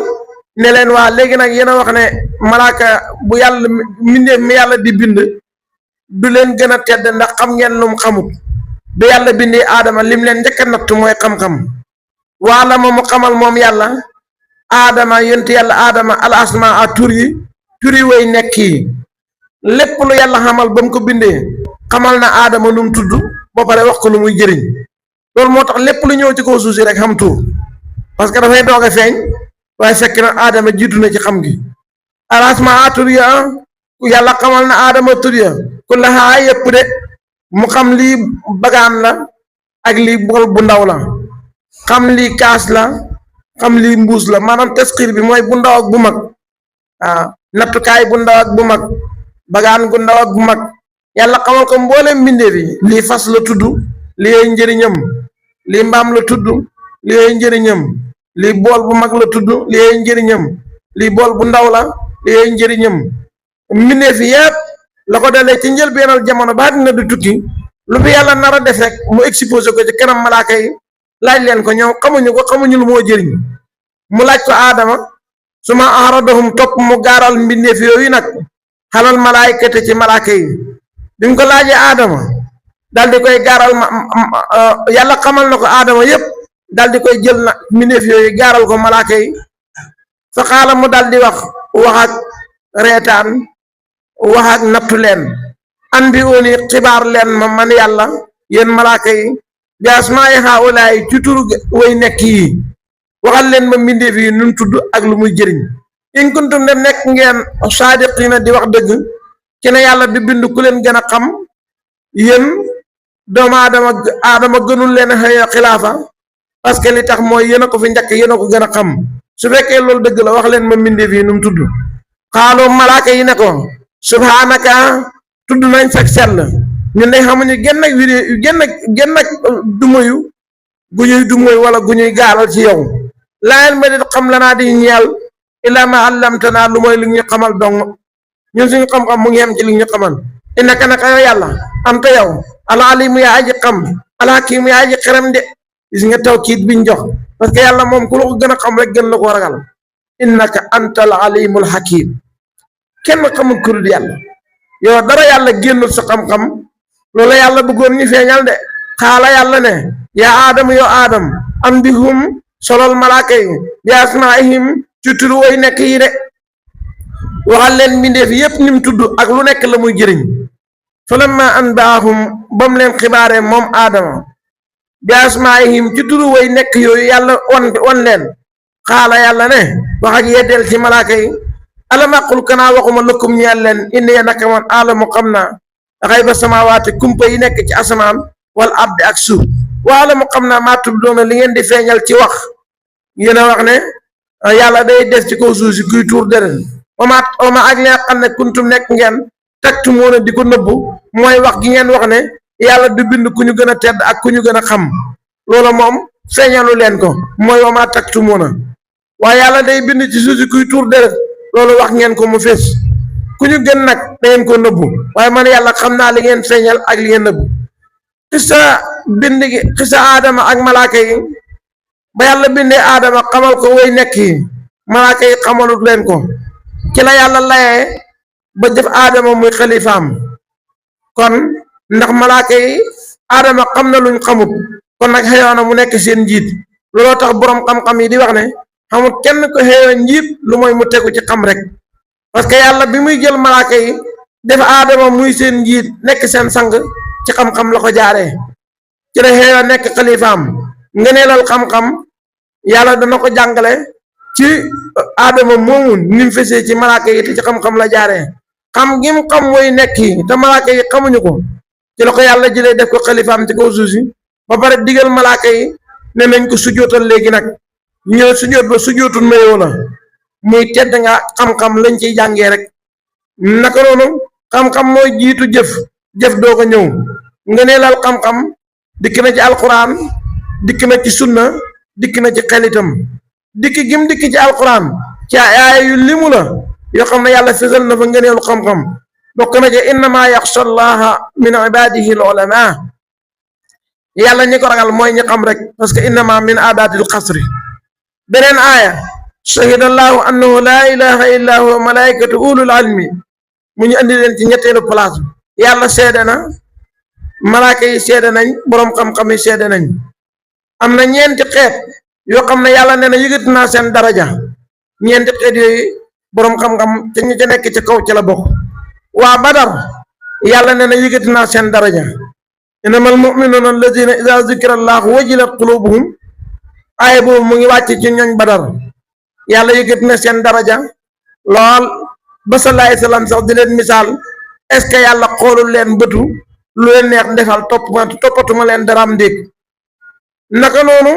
Speaker 2: ne leen waa léegi nag yéen a wax ne malaaka bu yàlla mbindeef mi yàlla di bind du leen gën a tedd ndax xam ngeen lum xamut bi yàlla bindee aadama lim leen njëkk a natt mooy xam-xam waala ma mu xamal moom yàlla aadama yonent yàlla aadama al asma a tur yi way nekk yi lépp lu yàlla xamal ba mu ko bindee xamal na aadama lu mu tudd ba pare wax ko lu muy jëriñ loolu moo tax lépp lu ñëw ci kaw suuf si rek xam tur parce que dafay doog a feeñ waaye fekk na aadama jiitu na ci xam gi al asma a tur ya yàlla xamal na aadama tur ya ku la xaa yëpp de mu xam lii bagaan la ak lii bol bu ndaw la xam lii kaas la xam lii mbuus la maanaam tasxiir bi mooy bu ndaw ak bu mag waaw nattukaay bu ndaw ak bu mag bagaan gu ndaw ak bu mag yàlla xamal ko mboolem mbindeef yi lii fas la tudd lii ay njëriñam lii mbaam la tudd lii ay njëriñam lii bool bu mag la tudd lii ay njëriñam lii bool bu ndaw la lii ay njëriñam mbindeef yépp la ko dalee ci njëlbeenal jamono ba dina du tukki lu fi yàlla nar a def rek mu exposé ko ci kanam malaaka yi laaj leen ko ñoom xamuñu lu moo jëriñ mu laaj ko aadama suma aradahum topp mu gaaral mbindeef yooyu nag xalal malaayikate ci malaaka yi bi mu ko laajee aadama dal di koy gaaral yàlla xamal na ko aadama yépp dal di koy jël na mbindeef yooyu gaaral ko malaaka yi fa xaala mu dal di wax ak reetaan wax ak nattu leen an bi uni xibaar leen ma man yàlla yéen malaaka yi bi asmaa'i haa'ulaa'i ci turu way nekk yi waxal leen ma mbindeef yi nun tudd ak lu muy jëriñ in kuntum de nekk ngeen saadiqiina di wax dëgg ci ne yàlla di bind ku leen gën a xam yéen doomu aadama gënul leen xëy xilaafa parce que li tax mooy yéen a ko fi njëkk yéen a ko gën a xam su fekkee loolu dëgg la wax leen ma mbindeef yi nu mu tudd xaaloo malaaka yi ne ko subhaanaka tudd nañ fekk sell ñun day xamuñu genn ak dumoyu gu ñuy dumoy wala gu ñuy gaalal ci yow laayal ma dit xam lanaa di ñeel illaa ma allamtanaa lu mooy li ñu xamal dong ñun suñu xam-xam mu ngi yem ci li ñu xamal innaka naka yow yàlla am te yow al-aliimu yaa aji xam al-hakiimu yaa aji xeram de gis nga tawkiid biñ jox parce que yàlla moom ku la ko gën a xam rek gën la ko ragal innaka anta al-aliimul hakiim kenn xamul ku dul yàlla yow dara yàlla génnul sa xam-xam loolu yàlla bëggoon ñu feeñal de xaala yàlla ne yaa aadam yow aadam am bihum solol malaaka yi bi asmaa'ihim ci turu way nekk yi de waxal leen mbindeef yépp nim tudd ak lu nekk la muy jëriñ falamma anbaahum ba mu leen xibaaree moom aadama bi asmaa'ihim ci turu way nekk yooyu yàlla wan leen xaala yàlla ne wax ak yeddeel ci malaaka yi alam aqul kanaa waxuma lëkkum ñeel leen inni naka man aalamu xam naa xayba samaawaati kumpa yi nekk ci asamaan wal ardi ak suuf wa alamu xam naa maa tubdoona li ngeen di feeñal ci wax yéen a wax ne yàlla day def ci kaw suuf si kuy tuur deret oma ak li nga xam ne kuntum nekk ngeen taktumoona di ko nëbbu mooy wax gi ngeen wax ne yàlla du bind ku ñu gën a tedd ak ku ñu gën a xam loola moom feeñalu leen ko mooy wama taktumoona waaye yàlla day bind ci suuf si kuy tuur deret loolu wax ngeen ko mu fees ku ñu gën nag da ngeen ko nëbbu waaye man yàlla xam naa li ngeen feeñal ak li ngeen nëbbu xisa aadama ak malaaka yi ba yàlla bindee aadama xamal ko way nekk yi malaaka yi xamalut leen ko ci la yàlla layee ba def aadama muy xalifaam kon ndax malaaka yi aadama xam na luñ xamut kon nag xëyoona mu nekk seen njiit looloo tax boroom xam-xam yi di wax ne xamut kenn ko xëyoo njiit lu mooy mu tegu ci xam rek parce que yàlla bi muy jël malaaka yi def aadama muy seen njiit nekk seen sang ci xam-xam la ko jaaree ci la xëyoo nekk xalifaam ngëneelal xam-xam yàlla dana ko jàngale ci aadama moomu ni mu fesee ci malaaka yi te ci xam-xam la jaaree xam gi mu xam mooy nekk yi te malaaka yi xamuñu ko ci la ko yàlla jëlee def ko xalifaam ci kaw suuf si ba pare digal malaaka yi ne nañ ko sujootal léegi nag ñëw sujoot ba sujootul mayoo la muy tedd nga xam-xam lañ ciy jàngee rek naka noonu xam-xam mooy jiitu jëf doo ko ñëw ngëneelal xam-xam dikk na ci alquran dikk na ci sunna dikk na ci xelitam dikk gim dikk ci alquran ci aaya yu limu la yoo xam ne yàlla fesal na fa ngëneelu xam-xam bokk na ci innama yaxsha allaha min ibadihi al ulama yàlla ñi ko ragal mooy ñi xam rek parce que innama min aadatil xasri beneen aaya shahida allahu annahu laa ilaha illa huwa malaikatu ulul ilmi mu ñu andi leen ci ñetteelu place yàlla seede na malaaka yi seede nañ boroom xam-xam yi seede nañ am na ñeenti xeet yoo xam ne yàlla nee na yëgati naa seen daraja ñeenti xeet yooyu boroom xam-xam te ñu ca nekk ci kaw ci la bokk waa Badar yàlla nee na yëgati naa seen daraja innamal mu'minuuna alladina ida zukira allahu wajilat qulubuhum aaya boobu mu ngi wàcc ci ñooñ Badar yàlla yëgati na seen daraja lool ba sallallahu alayhi wa sallam sax di leen misaal est-ce que yàlla xoolul leen bëtu lu leen neex defal toppatuma leen daraam ndéeg naka noonu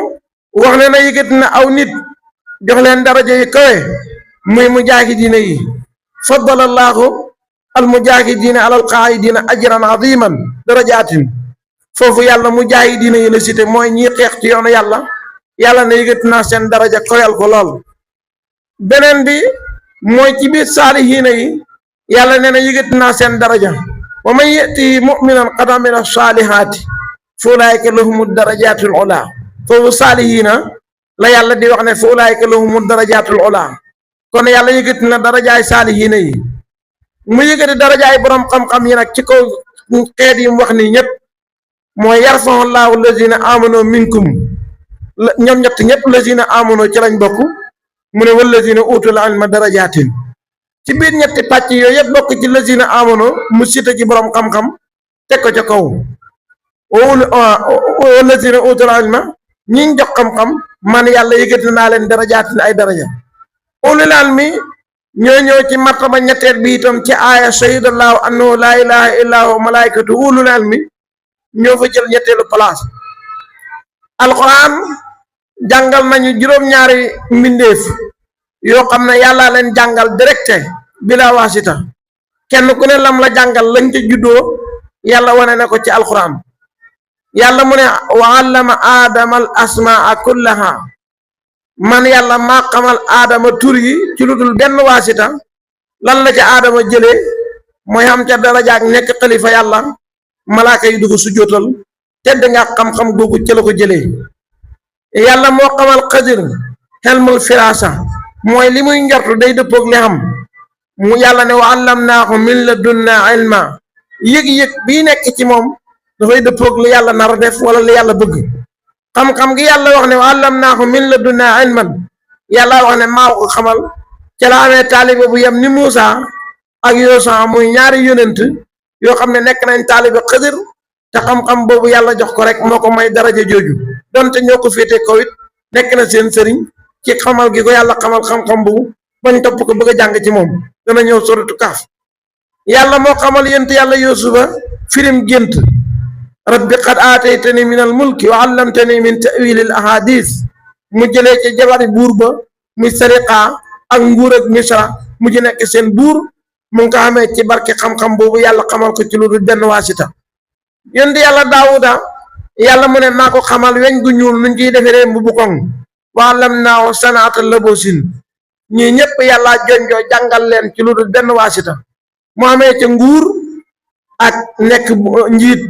Speaker 2: wax ne na yëgati na aw nit jox leen daraja yi kawe muy mujaahidiina yi faddala allahu al mujaahidiina alal qaa'idiina ajran aziman darajaatin foofu yàlla mu jaayi diina yi la cité mooy ñi xeex ci yoonu yàlla ne yëkkati naa seen daraja koyal ko lool. beneen bi mooy ci biir saalihiina yi yàlla nee na yëkkati naa seen daraja wa man yati muminan qad amila saalihaati fa ulaayika lahumu darajaatul ula foofu saalihiina la yàlla di wax ne fa ulaayika lahumu darajaatul ula kon yàlla yëkkati na darajaay saalihiina yi mu yëkkati darajaay borom xam-xam yi nag ci kaw xeet yi mu wax nii ñëpp mooy yarfa'u llaahu lazina amanu minkum ñoom ñett ñëpp lazina amanu ci lañ bokk mu ne wallazina utul ilma darajaatin ci biir ñetti pàcc yooyu yëpp bokk ci lazina amanu mu cité ci borom xam-xam teg ko ca kaw wallazina utul ilma ñi jox xam-xam man yàlla yëkkati naa leen darajaatin ay daraja ulul ilmi ñoo ñëw ci martaba ñetteel bi itam ci aaya shahidallahu annahu laa ilaha illa huwa malaikatu ulul ilmi ñoo fa jël ñetteelu place. alquran jàngal nañu juróom-ñaari mbindeef yoo xam ne yàlla leen jàngal directe bila wasita kenn ku ne lam la jàngal lañ ca juddoo yàlla wane na ko ci alquran yàlla mu ne wa allama aadama al asmaa kullaha man yàlla maa xamal aadama tur yi ci lu dul benn waasita lan la ca aadama jëlee mooy xam ca darajaak nekk xalifa yàlla malaaka yi dugg sujjóotal tedd nga xam-xam googu ca la ko jëlee yàlla moo xamal xadir xelmul firaasa mooy li muy njortu day dëppoog li xam mu yàlla ne wa allamnaahu min ladunna ilma yëg-yëg bii nekk ci moom dafay dëppoog li yàlla nar a def wala li yàlla bëgg xam-xam gi yàlla wax ne wa allamnaahu min ladunna ilman yàlla wax ne maa ko xamal ca la amee taalibe bu yem ni Muusa ak Yoosa muy ñaari yonent yoo xam ne nekk nañ taalibe xadir te xam-xam boobu yàlla jox ko rek moo ko may daraja jooju donte ñoo ko féete kaw it nekk na seen sëriñ ci xamal gi ko yàlla xamal xam-xam boobu bañ topp ko bëgg a jàng ci moom dana ñëw suratu Kaaf yàlla moo xamal yent yàlla Yuusufa firim gént rabbi qad aataytani min al mulki wa allamtani min ta'wil al ahadis mu jëlee ci jabari buur ba muy sariqa ak nguur ak misra mu ji nekk seen buur mu ngi ko xamee ci barke xam-xam boobu yàlla xamal ko ci lu dul benn waasita yonent yàlla daawuda yàlla mu ne maa ko xamal weñ gu ñuul nuñ ciy defaree mbubu koŋ wa allamnaahu sanaata labosin ñii ñëpp yàlla jonjoo jàngal leen ci lu dul benn waasita mu amee ca nguur ak nekk njiit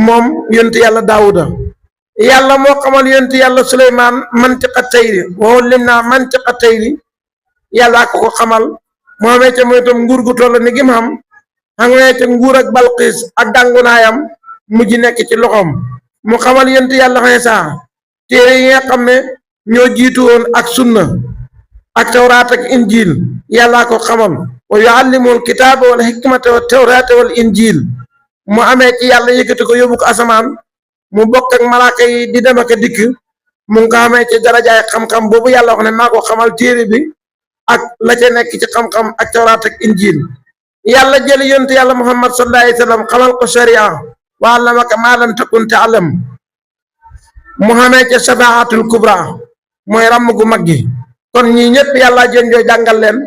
Speaker 2: moom yonent yàlla daawuda yàlla moo xamal yonent yàlla suleymaan mantiqa tayri wa ullimnaa mantiqa tayri yàlla ko xamal mu amee ca mooy itam nguur gu toll ni gim xamee ca nguur ak balqiis ak dàngunaayam mujj nekk ci loxoom mu xamal yent yàlla Iisaa téere yi nga xam ne ñoo jiitu woon ak sunna ak tawraat ak injil yàllaa ko xamal wa yuallimul kitaaba wal hikmata wa tawraata wal injil mu amee ci yàlla yëkkati ko yóbbu ko asamaan mu bokk ak malaaka yi di dem ak a dikk mu ngi ko xamee ci darajaay xam-xam boobu yàlla wax ne maa ko xamal téere bi ak la ca nekk ci xam-xam ak tawraat ak injil yàlla jëli yonent yàlla Muhammad sallallahu alayhi wa sallam xamal ko sharia wa allamaka maa lam takun ta'lam mu xamee ca shafaatul kubra mooy ràmm gu mag gi kon ñii ñëpp yàlla jënjoo jàngal leen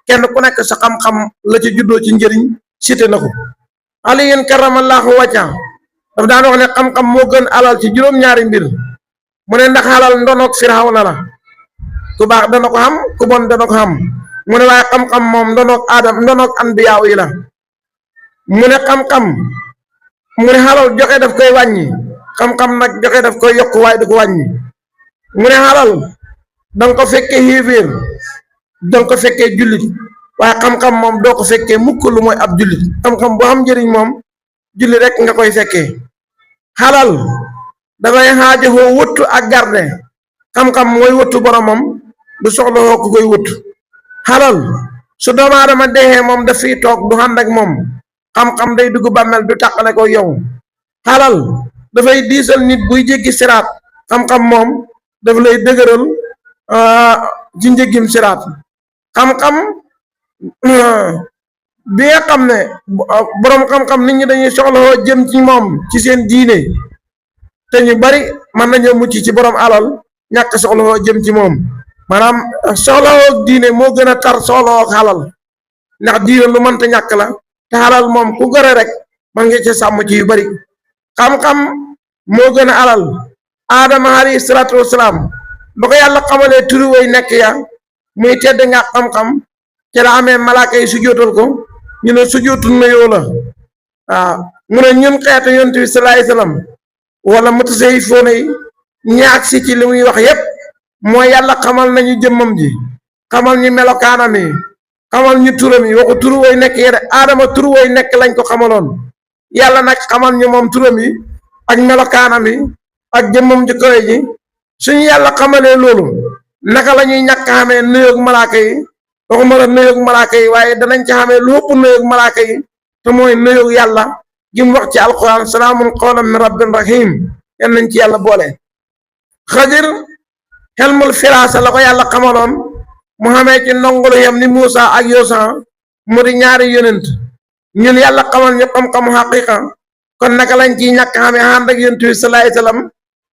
Speaker 2: kenn ku nekk sa xam-xam la ci juddoo ci njëriñ cité na ko aliyin karamallahu wajha daf daan wax ne xam-xam moo gën alal ci juróom-ñaari mbir mu ne ndax alal ndonoog Firawna la ku baax dana ko xam ku bon dana ko xam mu ne waaye xam-xam moom ndonoog anbiyaaw yi la mu ne xam-xam mu ne xalal joxe daf koy wàññi xam-xam nag joxe daf koy yokk waaye du ko wàññi mu ne xalal danga ko fekkee xéeféer danga ko fekkee jullit waaye xam-xam moom doo ko fekkee mukk lu mooy ab jullit xam-xam boo xam njëriñ moom jullit rek nga koy fekkee xalal dafay xaajowoo wëttu ak garde xam-xam mooy wëttu boromam du soxla woo ku koy wëttu xalal su doomu aadama deexee moom daf fiy toog du ànd ak moom xam-xam day dugg bàmmeel du tàqale ko yow xalal dafay diisal nit buy jéggi siraat xam-xam moom daf lay dëgëral ci njëggim siraat xam-xam bi nga xam ne boroom xam-xam nit ñi dañuy soxlawoo jëm ci moom ci seen diine te ñu bari mën nañoo mucc ci boroom alal ñàkk soxlawoo jëm ci moom maanaam soxlawoo diine moo gën a tar soxlawoo xalal ndax diine lu mënta ñàkk la te xalal moom ku gore rek man nga ci sàmm ci yu bari xam-xam moo gën a alal aadama alayhi salaatu wasalaam ba ko yàlla xamalee turu way nekk ya muy tedd nga xam-xam ci la amee malaaka yi sujjóotal ko ñu ne sujjóotu nuyoo la waaw mu ne ñun xeetu yonent bi salaay salaam wala mutasawwifoona yi ñaag si ci li muy wax yépp mooy yàlla xamal nañu jëmmam ji xamal ñu melokaanam yi xamal ñu turam yi waxu turu way nekk yi de aadama turu way nekk lañ ko xamaloon yàlla nag xamal ñu moom turam yi ak melokaanam yi ak jëmmam ji koy ji suñu yàlla xamalee loolu naka la ñuy ñàkk xamee nuyoog malaaka yi waxuma la nuyoog malaaka yi waaye danañ ci xamee lu ëpp nuyoog malaaka yi te mooy nuyoog yàlla gi mu wax ci alquran salaamun qawlan min rabbin rahim yan nañ ci yàlla boole. xadir xelmul firaasa la ko yàlla xamaloon mu xamee ci ndongolu yam ni Muusa ak Yoosa mu di ñaari yonent ñun yàlla xamal ñu xam-xamu xaqiqa kon naka lañ ciy ñàkk xamee ànd ak yonent bi salaay salaam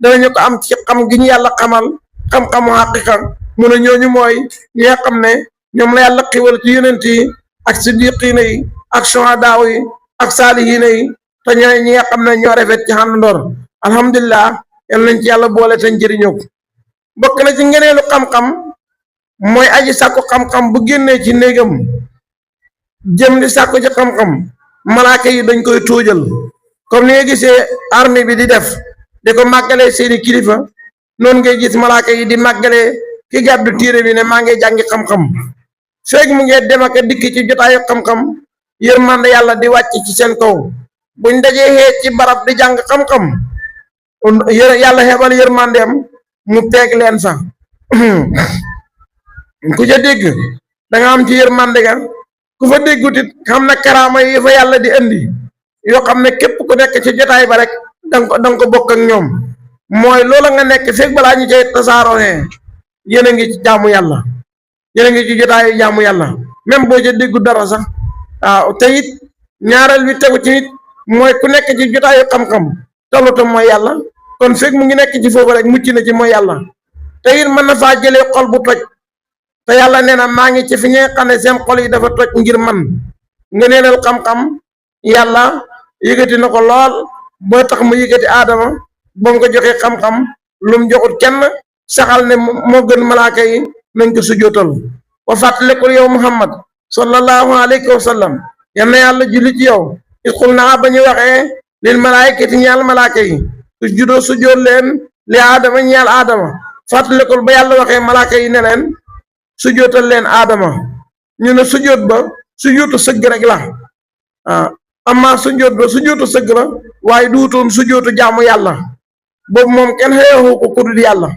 Speaker 2: danañu ko am ci xam gi ñu yàlla xamal xam-xamu xaqiqa mu ne ñooñu mooy ñi nga xam ne ñoom la yàlla xiwal ci yonent yi ak siddiqiina yi ak shuhadaa yi ak saalihiina yi te ñooy ñi nga xam ne ñoo rafet ci àndandoor alhamdulilah yal nañ ci yàlla boole te njëriñoo ko bokk na ci ngeneelu xam-xam mooy aji sàkku xam-xam bu génnee ci néegam jëm di sàkku ci xam-xam malaaka yi dañ koy tuujal comme ni nga gisee armée bi di def di ko màggalee seeni kilifa noonu ngay gis malaaka yi di màggalee ki gàddu téere bi ne maa ngi jàngi xam-xam feeg mu ngee dem ak dikk ci jotaayu xam-xam yërmande yàlla di wàcc ci seen kaw buñ dajee xee ci barab di jàng xam-xam yàlla xebal yërmandeem mu peeg leen sax ku ca dégg da nga am ci yërmande ga ku fa déggutit xam na karaama yi fa yàlla di indi yoo xam ne képp ku nekk ci jotaay ba rek danga ko bokk ak ñoom mooy loola nga nekk feeg balaa ñu cay tasaaroo yéen a ngi ci jaamu yàlla yéen a ngi ci jotaayu jaamu yàlla même boo ca déggu dara sax waaw te it ñaareel bi tegu ci nit mooy ku nekk ci jotaayu xam-xam tolluta mooy yàlla kon feeg mu ngi nekk ci foofu rek mucc na ci mooy yàlla te it mën na faa jëlee xol bu toj te yàlla nee na maa ngi ci fi nga xam ne seen xol yi dafa toj ngir man nga neenal xam-xam yàlla yëkkati na ko lool boo tax mu yëkkati aadama ba mu ko joxee xam-xam lu mu joxut kenn saxal ne moo gën malaaka yi nañ ko sujootal wa fàttalikul yow Muhammad sallallahu alayhi wa sallam yal na yàlla julli ci yow isqul naa ba ñu waxee lil malaayikati ñaal malaaka yi usjudoo sujoot leen li aadama ñaal aadama fàttalikul ba yàlla waxee malaaka yi ne leen sujootal leen aadama ñu ne sujoot ba sujootu sëgg rek la amma sujoot ba sujootu sëgg la waaye duutoon sujootu jaamu yàlla boobu moom kenn xeexu ko kudul yàlla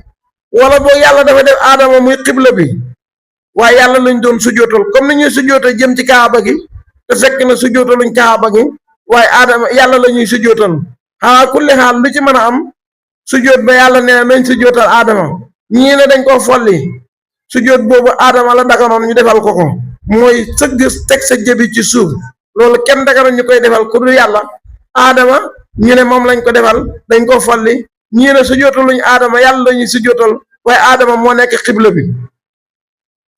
Speaker 2: wala boog yàlla dafa def aadama muy xibla bi waaye yàlla lañ doon sujootal comme ni ñuy sujootal jëm ci kaaba gi te fekk na sujootaluñ kaaba gi waaye aadama yàlla la ñuy sujootal xaa kulli xaal lu ci mën a am sujoot ba yàlla nee nañ sujootal aadama ñii ne dañ koo folli sujoot boobu aadama la daganoon ñu defal ko mooy sëgg teg sa jëbi ci suuf loolu kenn daganoon ñu koy defal ku dul yàlla aadama ñu ne moom lañ ko defal dañ koo folli ñii ne sujootaluñ aadama yàlla la ñuy sujootal waaye aadama moo nekk xibla bi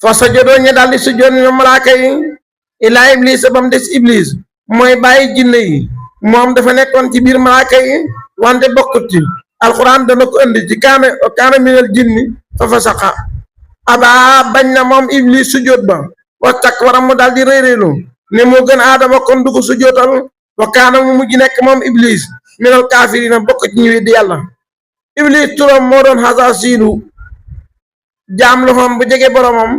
Speaker 2: fa sajadoo ñu daal di sujoot ñu malaaka yi ilaa iblis ba mu des iblis mooy bàyyi jinne yi moom dafa nekkoon ci biir malaaka yi wante bokkut ci alquran dana ko indi ci kaana minal jinni fa fasaqa abaa bañ na moom iblis sujoot ba wastakbara mu daal di réeréelu ne moo gën aadama kon du ko sujootal wa kaana mu mujj nekk moom iblis minal kaafirina bokk ci ñu weddi yàlla iblis turam moo doon xasaasiinu jaam la xoon bu jege boromam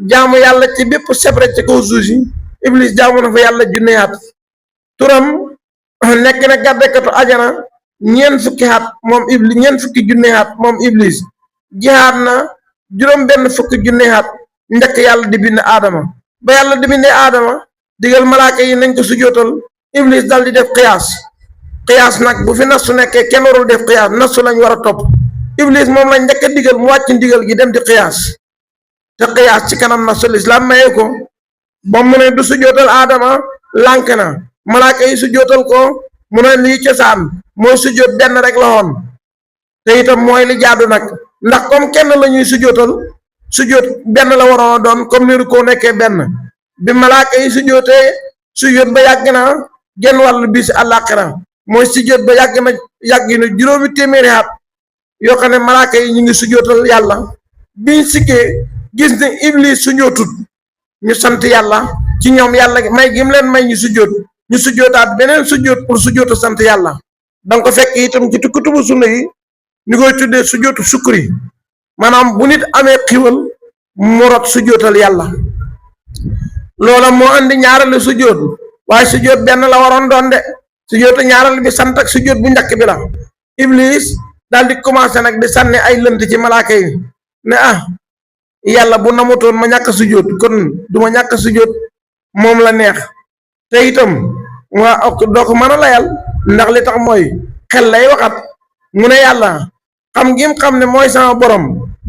Speaker 2: jaamu yàlla ci bépp sebre ci kaw suuf si iblis jaamu na fa yàlla junneyaat turam nekk na gàddekatu ajana ñeent fukki at moom iblis ñeent fukki junneyaat moom iblis jihaat na juróom benn fukki junneyaat njëkk yàlla di bind aadama ba yàlla di bindee aadama digal malaaka yi nañ ko sujootal iblis dal di def xiyaas nag bu fi nasu nekkee kenn warul def xiyaas nasu lañ war a topp iblis moom lañ njëkk a digal mu wàcc ndigal gi dem di xiyaas te xiyaas ci kanam nasu lislaam maye ko ba mu ne du sujootal aadama lànk na malaaka yi sujootal ko mu ne lii cosaan mooy sujoot benn rek la woon te itam mooy li jaadu nag ndax comme kenn la ñuy sujootal sujoot benn la waroon a doon comme ni ko nekkee benn bi malaaka yi sujootee sujoot ba yàgg na genn wàllu bis àllaaxira mooy sujjóot ba yàgg na juróomi téeméeri at yoo xam ne malaaka yi ñu ngi sujjóotal yàlla biñ sikkee gis ne iblis sujjóotut ñu sant yàlla ci ñoom yàlla may gi mu leen may ñu sujjóotaat beneen sujjóot pour sujjóotu sant yàlla danga ko fekk itam ci kutubu sunna yi ñu koy tuddee sujjóotu sukri maanaam bu nit amee xiwal mu rot sujjóotal yàlla loola moo andi ñaareelu sujjóot waaye sujjóot benn la waroon doon de sujjóotu ñaareel bi sant ak sujjóot bu njëkk bi la iblis daal di commencé nag di sànni ay lënt ci malaaka yi ne yàlla bu namutoon ma ñàkk sujjóot kon du ma ñàkk sujjóot moom la neex te itam doo ko mën a layal ndax li tax mooy xel lay waxat mu ne yàlla xam ngim xam ne mooy sama borom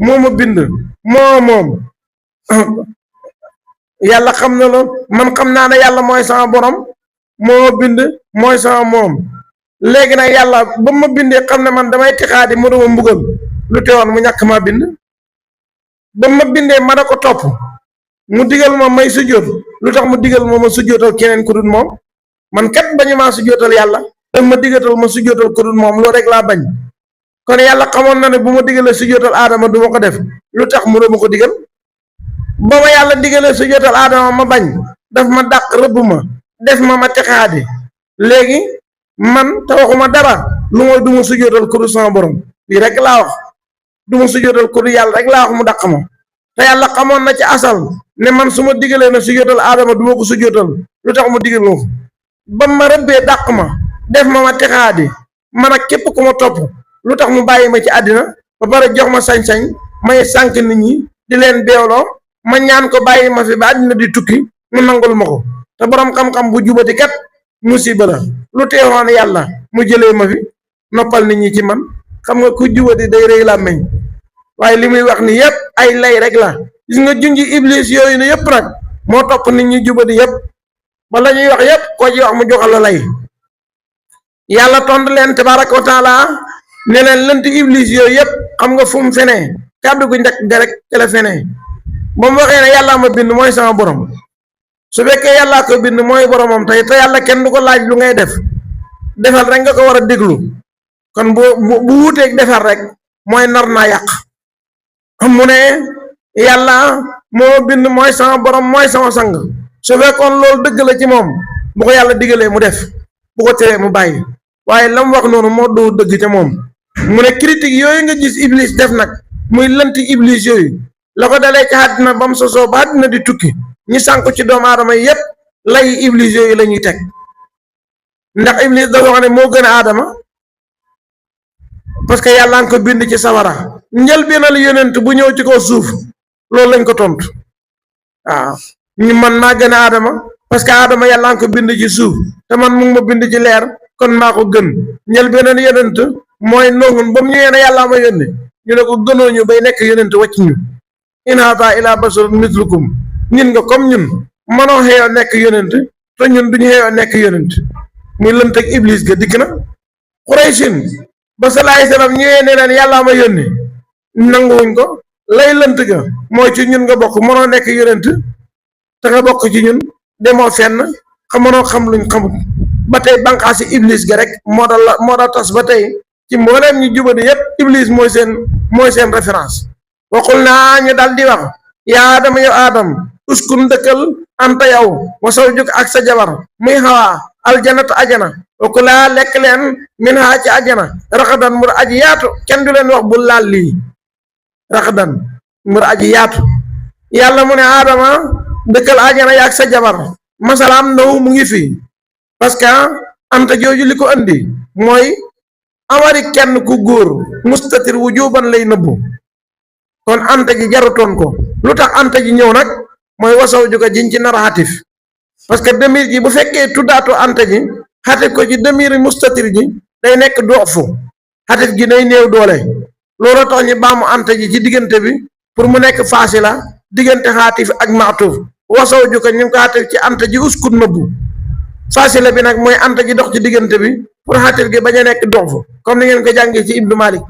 Speaker 2: moo ma bind moom yàlla xam na loolu man xam naa ne yàlla mooy sama borom moo bind mooy sama moom léegi nag yàlla ba ma bindee xam ne man damay tixaadi mu dama mbugal lu teewoon mu ñàkk maa bind ba ma bindee ma da ko topp mu digal ma may sujjóot lu tax mu digal ma sujjóotal keneen ku dul moom man kat bañu maa sujjóotal yàlla daf ma digatal ma sujjóotal ku dul moom loolu rek laa bañ kon yàlla xamoon na ne bu ma digalee sujjóotal aadama du ma ko def lu tax mu ma ko digal ba ma yàlla digalee sujjóotal aadama ma bañ daf ma dàq rëbb ma def ma texaadi léegi man te waxuma dara lu mooy du ma sujjóotal ku dul sama borom lii rek laa wax du ma sujjóotal ku dul yàlla rek laa wax mu dàq ma te yàlla xamoon na ci asal ne man su ma digalee na sujjóotal aadama du ma ko sujjóotal lu tax mu digal ma ko ba ma rëbbee dàq ma def ma texaadi man ak képp ku ma topp lu tax mu bàyyi ma ci àddina ba pare jox ma sañ-sañ may sànq nit ñi di leen beewloo ma ñaan ko bàyyi ma fi ba àddina di tukki mu nangul ma ko te borom xam-xam bu jubati kat musiba la lu teewoon yàlla mu jëlee ma fi noppal nit ñi ci man xam nga ku jubati day rëy la meñ waaye li muy wax ni yépp ay lay rek la gis nga junji iblis yooyu ne yépp nag moo topp nit ñi jubati yépp ba la ñuy wax yépp koo ci wax mu joxal la lay yàlla tontu leen tabaraka wa taala ne leen lënt iblis yooyu yépp xam nga fu mu fenee kàddu gu njëkk ga rek ca la fenee ba mu waxee ne yàllaa ma bind mooy sama borom su fekkee yàllaa ko bind mooy boromam tey te yàlla kenn du ko laaj lu ngay def defal rek nga ko war a déglu kon bu wuuteeg defal rek mooy nar naa yàq mu ne yàlla moo bind mooy sama borom mooy sama sang su fekkoon loolu dëgg la ci moom bu ko yàlla digalee mu def bu ko teree mu bàyyi waaye la mu wax noonu moo doo dëgg ca moom mu ne critique yooyu nga gis iblis def nag muy lënt iblis yooyu la ko dalee ci àddina ba mu sosoo ba àddina di tukki ñi sànku ci doomu aadama yi yépp lay iblis yooyu la ñuy teg ndax iblis dafa wax ne moo gën a aadama parce que yàlla nga ko bind ci sawara njëlbéenal yonent bu ñëw ci kaw suuf loolu lañ ko tontu waaw ñu man maa gën a aadama parce que aadama yàlla nga ko bind ci suuf te man mu ngi ma bind ci leer kon maa ko gën njëlbéenal yonent mooy nongun ba mu ñëwee ne yàllaa ma yónni ñu ne ko gënoo ñu bay nekk yonent wàcc ñu in haadha illaa basharun mislukum ñun nga comme ñun mënoo xeeyoo nekk yonent te ñun duñu xeeyoo nekk yonent muy lënt ak iblis ga dikk na Quraysin ba salaay salaam ñëwee ne leen yàllaa ma yónni nanguwuñ ko lay lënt ga mooy ci ñun nga bokk mënoo nekk yonent te nga bokk ci ñun demoo fenn mënoo xam luñ xamut ba tey banqaasi iblis ga rek moo da tas ba tey ci mbooleem ñu jubadi yépp iblis mooy seen référence waxul naa ñu dal di wax yaa aadama yow aadam uskun dëkkal anta yow wa zawjuk ak sa jabar muy xawaa aljanata ajana wakulaa lekk leen min haa ci ajana raxadan mur aji yaatu kenn du leen wax bu laal lii raxadan mur aji yaatu yàlla mu ne aadama dëkkal ajana yaag sa jabar masalaam naw mu ngi fi parce que anta jooju li ko andi mooy amari kenn ku góor mustatir wujuban lay nëbbu kon anta ji jarutoon ko lu tax anta ji ñëw nag mooy wasaw juga jiñ ci nar a xatif parce que demir ji bu fekkee tuddaatu anta ji xatif ko ci demiri mustatir ji day nekk doofu xatif gi day néew doole loolu tax ñu baamu anta ji ci diggante bi pour mu nekk faasila diggante xaatif ak maatuf wasaw juga ñu ngi ko xatif ci anta ji uskut nëbbu faasila bi nag mooy anta ji dox ci diggante bi pour xatif gi bañ a nekk doofu comme ni ngeen ko jàngee ci Ibnu Malik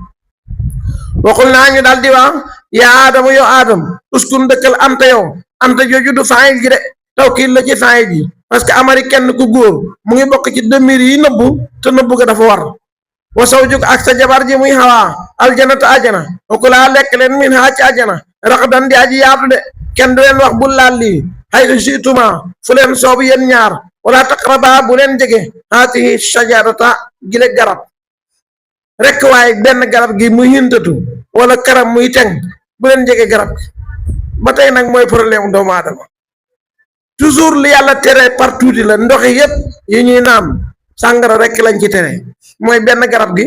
Speaker 2: waxul naa ñu daal di wax yaa aadama yow aadam uskun dëkkal anta yow anta jooju du faayil ji de tawkiil la ci faayil ji parce que américain ku góor mu ngi bokk ci demir yi nëbbu te nëbbu ga dafa war wa sawjuk ak sa jabar ji muy xawaa aljanata ajana oku laa lekk leen min haa ci ajana raxdan di aji yaatu de kenn du leen wax bu laal lii xay situma fu leen soobu yéen ñaar wala taqraba bu leen jege haatihi shajarata gile garab rekk waaye benn garab gi muy hintatu wala karam muy teng bu leen jege garab gi ba tey nag mooy problème doomu aadama toujours li yàlla tere partout la ndox yépp yi ñuy naan sàngara rekk lañ ci tere mooy benn garab gi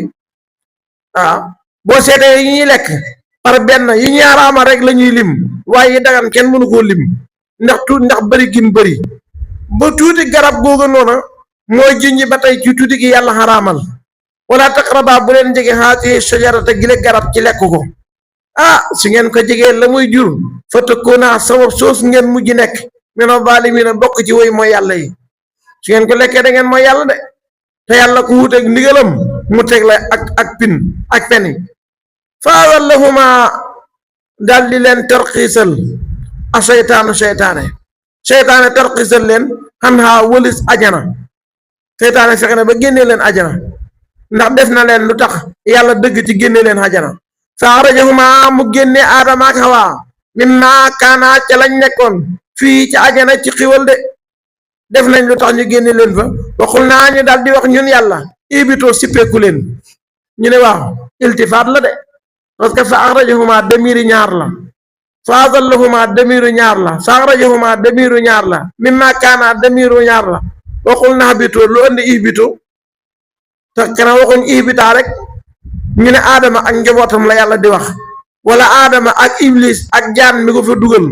Speaker 2: waaw boo seetee yi ñuy lekk par benn yi ñuy araama rek la ñuy lim waaye yi dagan kenn mënu koo lim ndax bëri gim bëri ba tuuti garab googu noona mooy junji ba tey ci tuuti gi yàlla xaraamal wala taqraba bu leen jege haati shajarata gile garab ci lekk ko su ngeen ko jegee la muy jur fa tëkkoonaa sabab soos ngeen mujj nekk meno baali mi na bokk ci woy mooy yàlla yi su ngeen ko lekkee da ngeen mooy yàlla de te yàlla ko wuuteeg ndigalam mu teg la ak peni fa adallahuma daal di leen tarxiisal a seytaane tarxiisal leen xam xaa wëlis ajana seytaane fexe na ba génnee leen ajana ndax def na leen lu tax yàlla dëgg ci génne leen ajana fa axrajahuma mu génne aadama ak xawaa mimma kaana ca lañ nekkoon fii ci ajana ci xiwal de def nañ lu tax ñu génne leen fa waxul naa ñu daal di wax ñun yàlla ibitoo sippeeku leen ñu ne waaw iltifaat la de parce que fa axrajahuma demiri ñaar la fa adallahuma demiru ñaar la fa axrajahuma demiru ñaar la mimma kaana demiru ñaar la waxul na habitoo lu andi ibitoo te kana waxuñ ibitaa rek ñu ne aadama ak njabootam la yàlla di wax wala aadama ak iblis ak jaan mi ko fa dugal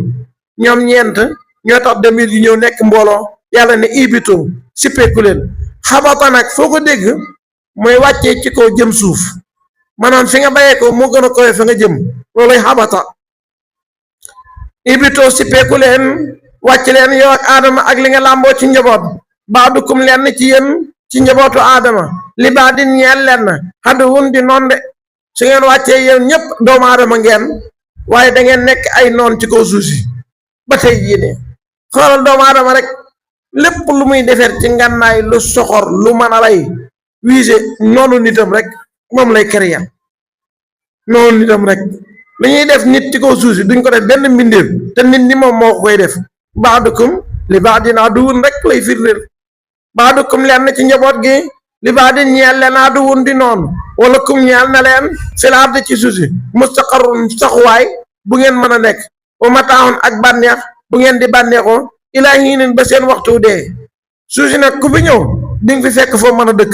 Speaker 2: ñoom ñeent ñoo tax demir yi ñëw nekk mbooloo yàlla ne ibitoo sippeeku leen xabata nag foo ko dégg mooy wàccee ci kaw jëm suuf maanaam fi nga bayee ko moo gën a koy fa nga jëm looluy xabata ibitoo sippeeku leen wàcc leen yow ak aadama ak li nga làmboo ci njaboot baadukum lenn ci yéen ci njabootu aadama li baa di ñeel lenn xaddu wun di noon de su ngeen wàccee yéen ñëpp doomu aadama ngeen waaye da ngeen nekk ay noon ci kaw suuf si ba tey jii ne xoolal doomu aadama rek lépp lu muy defar ci ngànnaay lu soxor lu mën a lay wiise noonu nitam rek moom lay créer noonu nitam rek li ñuy def nit ci kaw suuf si duñ ko def benn mbindeef te nit ñi moom moo ko koy def baadukum li baa dinaa duwun rek lay firndeel baadukum lenn ci njaboot gi li baa di ñeel lenaa duwun di noonu wala kum ñeel na leen fil ardi ci suuf si mustaqarrun saxuwaay bu ngeen mën a nekk wa mataaxun ak bànneex bu ngeen di bànneexoo ilaa hiinin ba seen waxtu dee suuf si nag ku fi ñëw di nga fi fekk foo mën a dëkk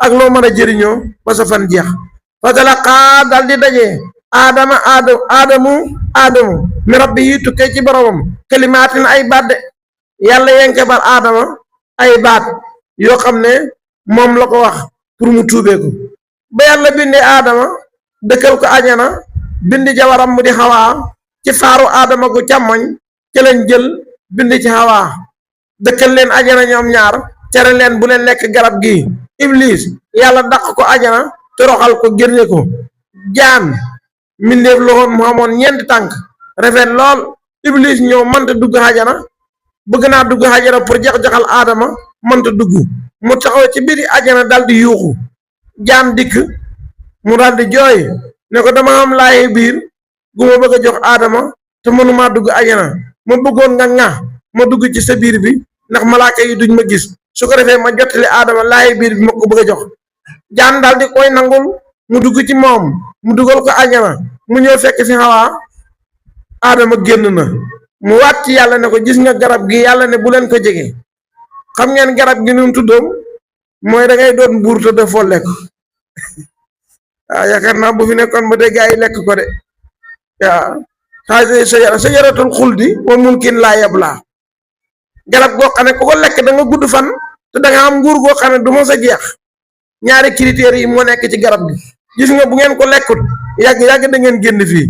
Speaker 2: ak loo mën a jëriñoo ba sa fan jeex fa talaqaa dal di dajee aadamu mi rabbi yi tukkee ci boromam kalimaatin ay baat de yàlla yenke bar aadama ay baat yoo xam ne moom la ko wax pour mu tuubee ko ba yàlla bindee aadama dëkkal ko ajana bindi jawaram mu di xawaa ci faaru aadama gu càmmoñ ci lañ jël bind ci xawaa dëkkal leen ajana ñoom ñaar tere leen bu leen lekk garab gi iblis yàlla dàq ko ajana toroxal ko génne ko jaan mbindeef loxoon mu amoon ñeenti tànk rafet lool iblis ñëw mënta dugg ajana bëgg naa dugg ajana pour jax-jaxal aadama mënta dugg mu taxaw ci biir ajana dal di yuuxu jaan dikk mu dal di jooy ne ko dama am laaye biir gu ma bëgg a jox aadama te mënumaa dugg ajana ma bëggoon nga ma dugg ci sa biir bi ndax malaaka yi duñ ma gis su ko defee ma jottali aadama laaye biir bi ma ko bëgg a jox jaan dal di koy nangul mu dugg ci moom mu dugal ko ajana mu ñëw fekk fi xawaa aadama génn na mu waat ci yàlla ne ko gis nga garab gi yàlla ne bu leen ko jege xam ngeen garab gi nu mu tuddoom mooy da ngay doon buur te dafoo lekk waaw yaakaar naa bu fi nekkoon ba tey gaa yi lekk ko de waaw sajaratul xuldi wa mulkin laa yablaa garab goo xam ne ku ko lekk da nga gudd fan te da nga am nguur goo xam ne du ma sa jeex ñaari critères yi moo nekk ci garab gi gis nga bu ngeen ko lekkut yàgg da ngeen génn fii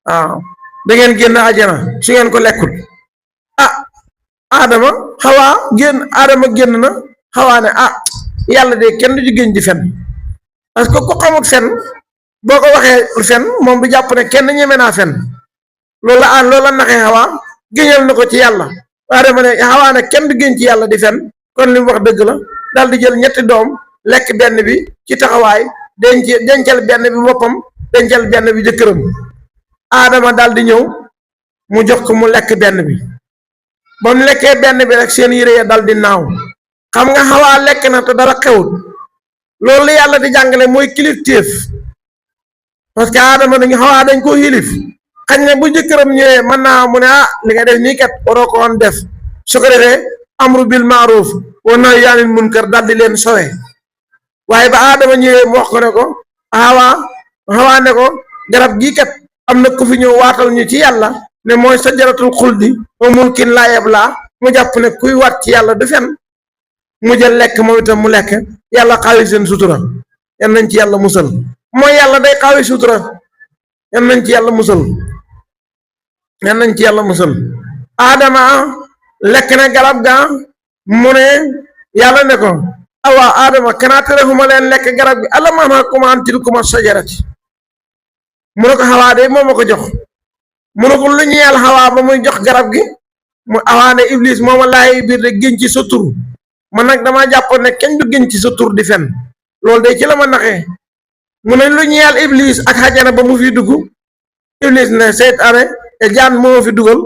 Speaker 2: waaw da ngeen génn ajana su ngeen ko lekkut aadama génn na xawaa ne yàlla de kenn du jigéen ji fen parce que ku xamut fen boo ko waxee fen moom du jàpp ne kenn ñeme naa fen loolu la naxee xawaa géñal na ko ci yàlla Adama ne Hawa ne kenn du gën ci yàlla di fen kon li mu wax dëgg la daal di jël ñetti doom lekk benn bi ci taxawaay dencal benn bi boppam dencal benn bi jëkkëram Adama daal di ñëw mu jox ko mu lekk benn bi ba mu lekkee benn bi rek seen yére ya dal di naaw xam nga Hawa lekk na te dara xewut loolu yàlla di jàngale mooy kilifteef parce que Adama dañu Hawa dañ koo yilif xañ ne bu jëkkëram ñëwee mën naa mu ne li nga def nii kat waroo ko woon def su ko defee amru bil maaruf wa nahyi anil munkar dal di leen sowe waaye ba Adama ñëwee mu wax ko ne ko Hawa ne ko garab gii kat am na ku fi ñëw waatal ñu ci yàlla ne mooy sajaratul xuldi wa mulkin laa yablaa mu jàpp ne kuy waat ci yàlla du fen mu jël lekk moom itam mu lekk yàlla xaawi seen sutura yan nañ ci yàlla musal mooy yàlla day xaawi sutura yan nañ ci yàlla musal yan nañ ci yàlla musal Adama lekk na garab ga mu ne yàlla ne ko awa Adama kanaa terexuma leen lekk garab gi alam anhakuma an tilkuma sajarati mu ne ko Hawa de moo ma ko jox mu ne ko lu ñeel Hawa ba muy jox garab gi mu Hawa ne Iblis moo ma laay biir de gën ci sa tur man nag damaa jàppoon ne kenn du gën ci sa tur di fen loolu de ci la ma naxee mu ne lu ñeel Iblis ak xajana ba mu fi dugg Iblis ne seytaane te jaan moo fi dugal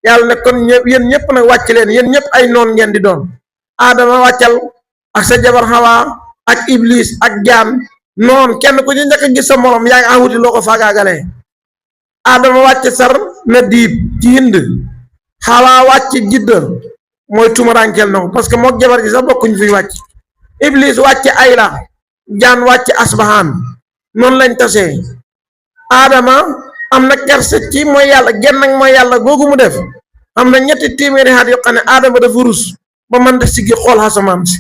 Speaker 2: yàlla ne kon yéen ñëpp nag wàcc leen yéen ñëpp ay noon ngeen di doon Adama wàccal ak sa jabar Hawa ak Iblis ak jaan noon kenn ku ci njëkk a gis sa morom yaa ngi awuti loo ko faagaagalee Adama wàcc sar na diib ci Hind Hawa wàcc jidda mooy tumuraankel na ko parce que mook jabar ji sax bokkuñ fi wàcc Iblis wàcc ayla jaan wàcc asbahaan noonu lañ tasee Adama am na kerse ci mooy yàlla genn ak mooy yàlla googu mu def am na ñetti téeméeri at yoo xam ne Adama dafa rus ba mën da siggi xool asamaan si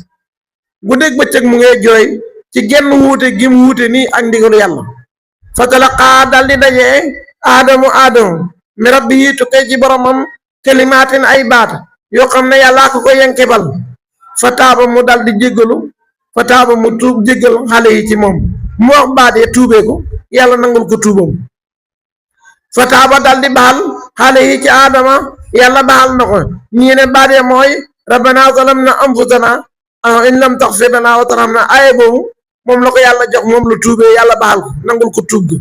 Speaker 2: guddeeg bëccëg mu ngay jooy ci genn wuute gi mu wuute nii ak ndigalu yàlla fa talaqaa dal di dajee Adamu mi rabbihi tukkee ci boromam kalimaatin ay baat yoo xam ne yàllaa ko yenkebal fa taaba mu dal di jéggalu fa taaba mu tuub jéggal xale yi ci moom mu wax baat ya tuubee ko yàlla nangul ko tuubam fa taaba dal di baal xale yi ci Adama yàlla baal na ko ñii ne baat ya mooy rabbana zalamna anfusana in lam taxfir lana wa tarhamna aaya boobu moom la ko yàlla jox moom la tuubee yàlla baal ko nangul ko tuub ga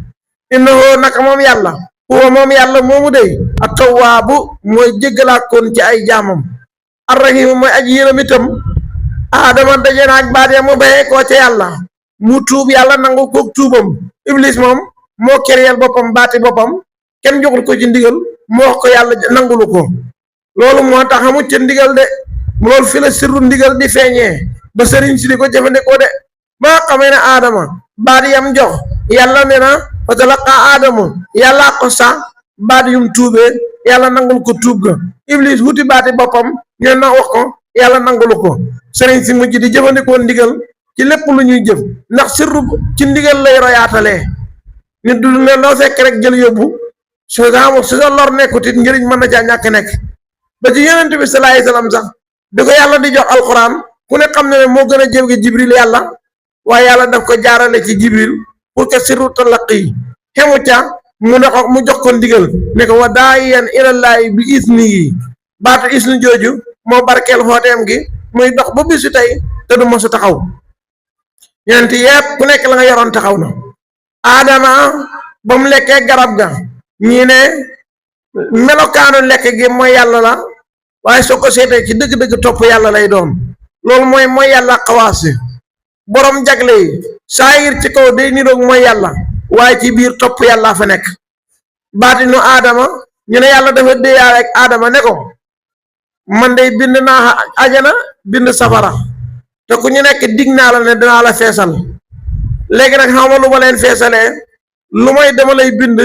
Speaker 2: innahu naka moom yàlla huwa moom yàlla moomu dey at-tawwaabu mooy jéggalaakoon ci ay jaamam ar-rahiim mooy aji yërëm itam Adama daje na ak baat ya mu bayee koo ca yàlla mu tuub yàlla nangu ko tuubam Iblis moom moo kereel boppam baati boppam kenn joxul ko ci ndigal mu wax ko yàlla nangulu ko loolu moo tax amu ci ndigal de loolu fi la sirru ndigal di feeñee ba sëriñ si di ko jëfandikoo de ba xamee ne Adama baat yam jox yàlla ne na fa talaqa Adamu yàllaa ko sax baat yum tuubee yàlla nangul ko tuub ga Iblis wuti baati boppam ñu na wax ko yàlla nangulu ko sëriñ si mujj di jëfandikoo ndigal ci lépp lu ñuy jëf ndax sirru ci ndigal lay royaatalee nit du ne loo fekk rek jël yóbbu su sa lor nekkut it njëriñ mën na caa ñàkk nekk ba ci yonent bi sallallahu alayhi wasallam sax di ko yàlla di jox alquran ku ne xam ne moo gën a jege Jibril yàlla waaye yàlla daf ko jaarale ci Jibril pour que sirru talaqi xemu ca mu jox ko ndigal ne ko wa daa'iyan ilallaahi bi isnihi baatu isni jooju moo barkeel xooteem gi muy dox ba bisu tey te du mosu taxaw yonent yépp ku nekk la nga yoroon taxaw na Adama ba mu lekkee garab ga ñii ne melokaanu lekk gi mooy yàlla la waaye soo ko seetee ci dëgg-dëgg topp yàlla lay doon loolu mooy yàlla xawaasi borom jagle yi saayir ci kaw day niroog mooy yàlla waaye ci biir topp yàlla fa nekk baatinu Adama ñu ne yàlla dafa déeyaale ak Adama ne ko man day bind naa ajana bind safara te ku ñu nekk dig naa la ne dinaa la feesal léegi nag xawma lu ma leen feesalee lu may dama lay bind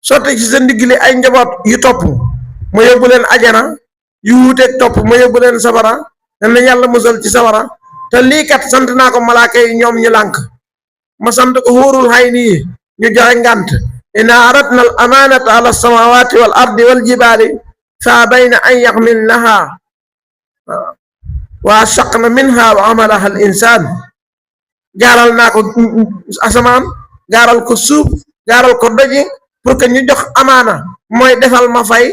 Speaker 2: sotti ci sa ndigli ay njaboot yu topp ma yóbbu leen ajana yu wuuteeg topp ma yóbbu leen safara te nañ yàlla musal ci safara te lii kat sant naa ko malaaka yi ñoom ñu lànk ma sant ko xuurul xay nii ñu joxe ngànt inna aradna al amanata ala samawati wal ardi wal jibaali fa bayna an yaxmilnaha wa ashaqna minha wa amalaha al insaan gaaral naa ko asamaan gaaral ko suuf gaaral ko doji pour que ñu jox amaana mooy defal ma fay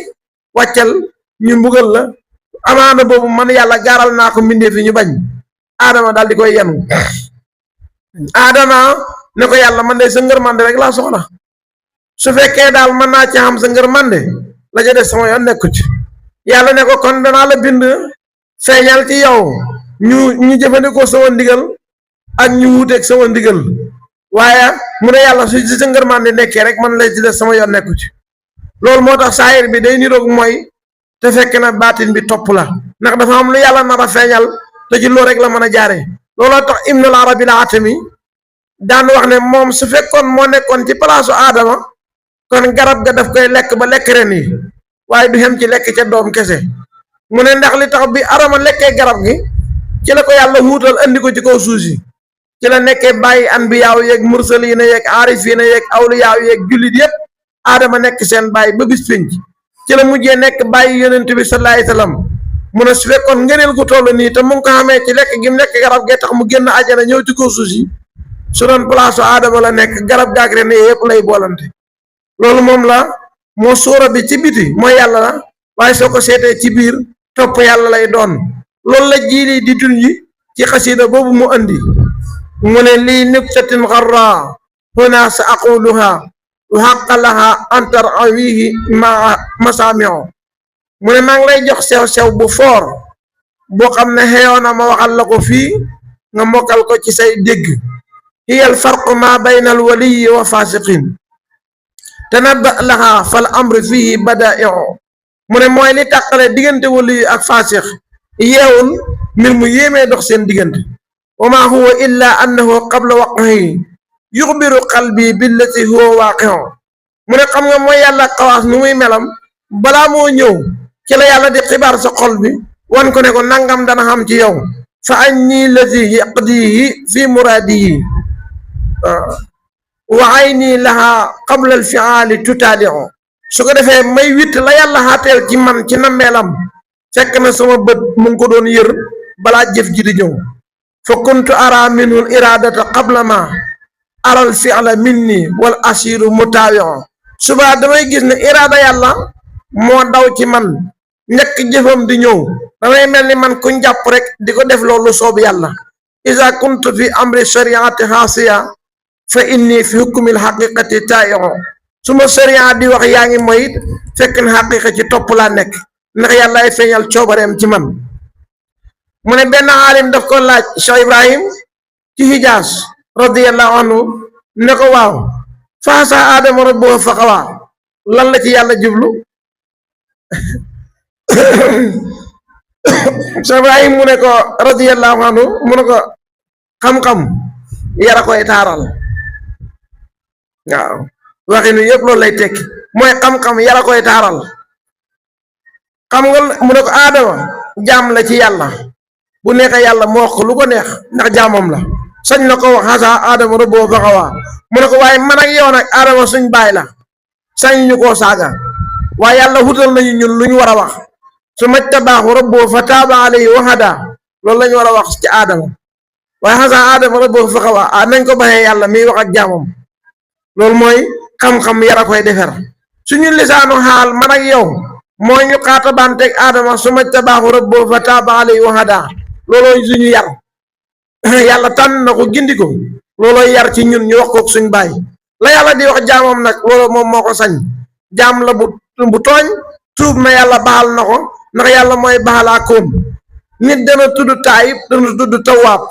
Speaker 2: wàccal ñu mbugal la amaana boobu man yàlla gaaral naa ko mbindee fi ñu bañ aadama daal di koy yenu aadama ne ko yàlla man de sa ngërmande rek laa soxla su fekkee daal mën naa ci xam sa ngërmande la ca des sama yoon nekku ci yàlla ne ko kon danaa la bind feeñal ci yow ñu jëfandikoo sama ndigal ak ñu wuuteeg sama ndigal waaye mu ne yàlla su ci sa ngërmande nekkee rek man lay ci des sama yoon nekku ci loolu moo tax saayir bi day niroog mooy te fekk na baatin bi topp la ndax dafa am lu yàlla nar a feeñal te ci loolu rek la mën a jaaree looloo tax Ibnul Arabi al Atami daan wax ne moom su fekkoon moo nekkoon ci palaasu aadama kon garab ga daf koy lekk ba lekk ren yi waaye du xem ci lekk ca doom kese mu ne ndax li tax bi adama lekkee garab gi ci la ko yàlla wuutal andi ko ci kaw suuf si ci la nekkee bàyyi anbiyaaw yeeg mursaliina yeeg aarifiina yeeg awliyaaw yeeg jullit yépp aadama nekk seen bàyyi ba bis pénc ci la mujjee nekk bàyyi yonent bi sallallahu alayhi wasallam mu ne su fekkoon ngëneel gu toll nii te mu ngi ko xamee ci lekk gi mu lekk garab gee tax mu génn àjjana ñëw ci kaw suuf si su doon place aadama la nekk garab gaag ren yëpp lay boolante loolu moom la moo sóora bi ci biti mooy yàlla la waaye soo ko seetee ci biir topp yàlla lay doon loolu la jiili di dun ji ci xasida boobu mu andi mu ne lii nubtatin xarra huna sa aquluha xaqa laha antar awihi ma masamio mu ne maa ngi lay jox sew-sew bu foor boo xam ne xeyoona ma waxal la ko fii nga mokkal ko ci say dégg hiyal farqu ma bayna al waliyi wa fasiqin tanabba laha fal amri fihi badai'u mu ne mooy li tàqale diggante waliyu ak fasix yeewul mbir mu yéemee dox seen diggante wa ma huwa illa annahu qabla waq'ihi yuxbiru qalbi billati huwa waaqi'u mu ne xam nga mooy yàlla xawaas nu muy melam balaa moo ñëw ci la yàlla di xibaar sa xol bi wan ko ne ko nangam dana xam ci yow fa anni lati yaqdihi fi muradihi wa ayni laha qabla al fi'ali tutaali'u su ko defee may witt la yàlla xaateel ci man ci nammeelam fekk na sama bët mu ngi ko doon yër balaa jëf ji di ñëw fa kuntu ara minhu iradata qabla ma aral fi'la minni wal asiru mutaawi'u suba damay gis ne iraada yàlla moo daw ci man njëkk jëfam di ñëw damay mel ni man kuñ jàpp rek di ko def loolu soob yàlla iza kuntu fi amri shariati xaasiya fa inni fi hukmil xaqiqati taa'i'u su ma sharia di wax yaa ngi moyit fekk na xaqiqa ci topp laa nekk ndax yàlla ay feeñal coobareem ci man mu ne benn aalim daf ko laaj Cheikh Ibrahim ci Hijaas radiyallahu anhu ne ko waaw faasa aadama rabbuhu faqawaa lan la ci yàlla jublu Cheikh Ibrahim mu ne ko radiyallahu anhu mu ne ko xam-xam yara koy taaral waaw waxinu yëpp loolu lay tekki mooy xam-xam yara koy taaral xam nga mu ne ko aadama jaam la ci yàlla bu neexee yàlla moo wax lu ko neex ndax jaamam la sañ na ko wax xasa aadama rabbuhu faqawaa mu ne ko waaye man ak yow nag aadama suñ baay la sañ ñu koo saaga waaye yàlla wutal nañu ñun lu ñu war a wax su majtabaahu rabbuhu fa taaba alayhi wa hada loolu la ñu war a wax ci aadama waaye xasa aadama rabbuhu faqawaa nañ ko baxee yàlla miy wax ak jaamam loolu mooy xam-xam yara koy defar suñu lisaanu xaal man ak yow mooy ñu xaatabanteeg aadama su majtabaahu rabbuhu fa taaba alayhi wa hada loolooy suñu yar yàlla tànn na ko gindi ko loolooy yar ci ñun ñu wax kook suñ baay la yàlla di wax jaamam nag loolu moom moo ko sañ jaam la bu tooñ tuub na yàlla baal na ko ndax yàlla mooy baalaa koon nit dana tudd taayib dana tudd tawaab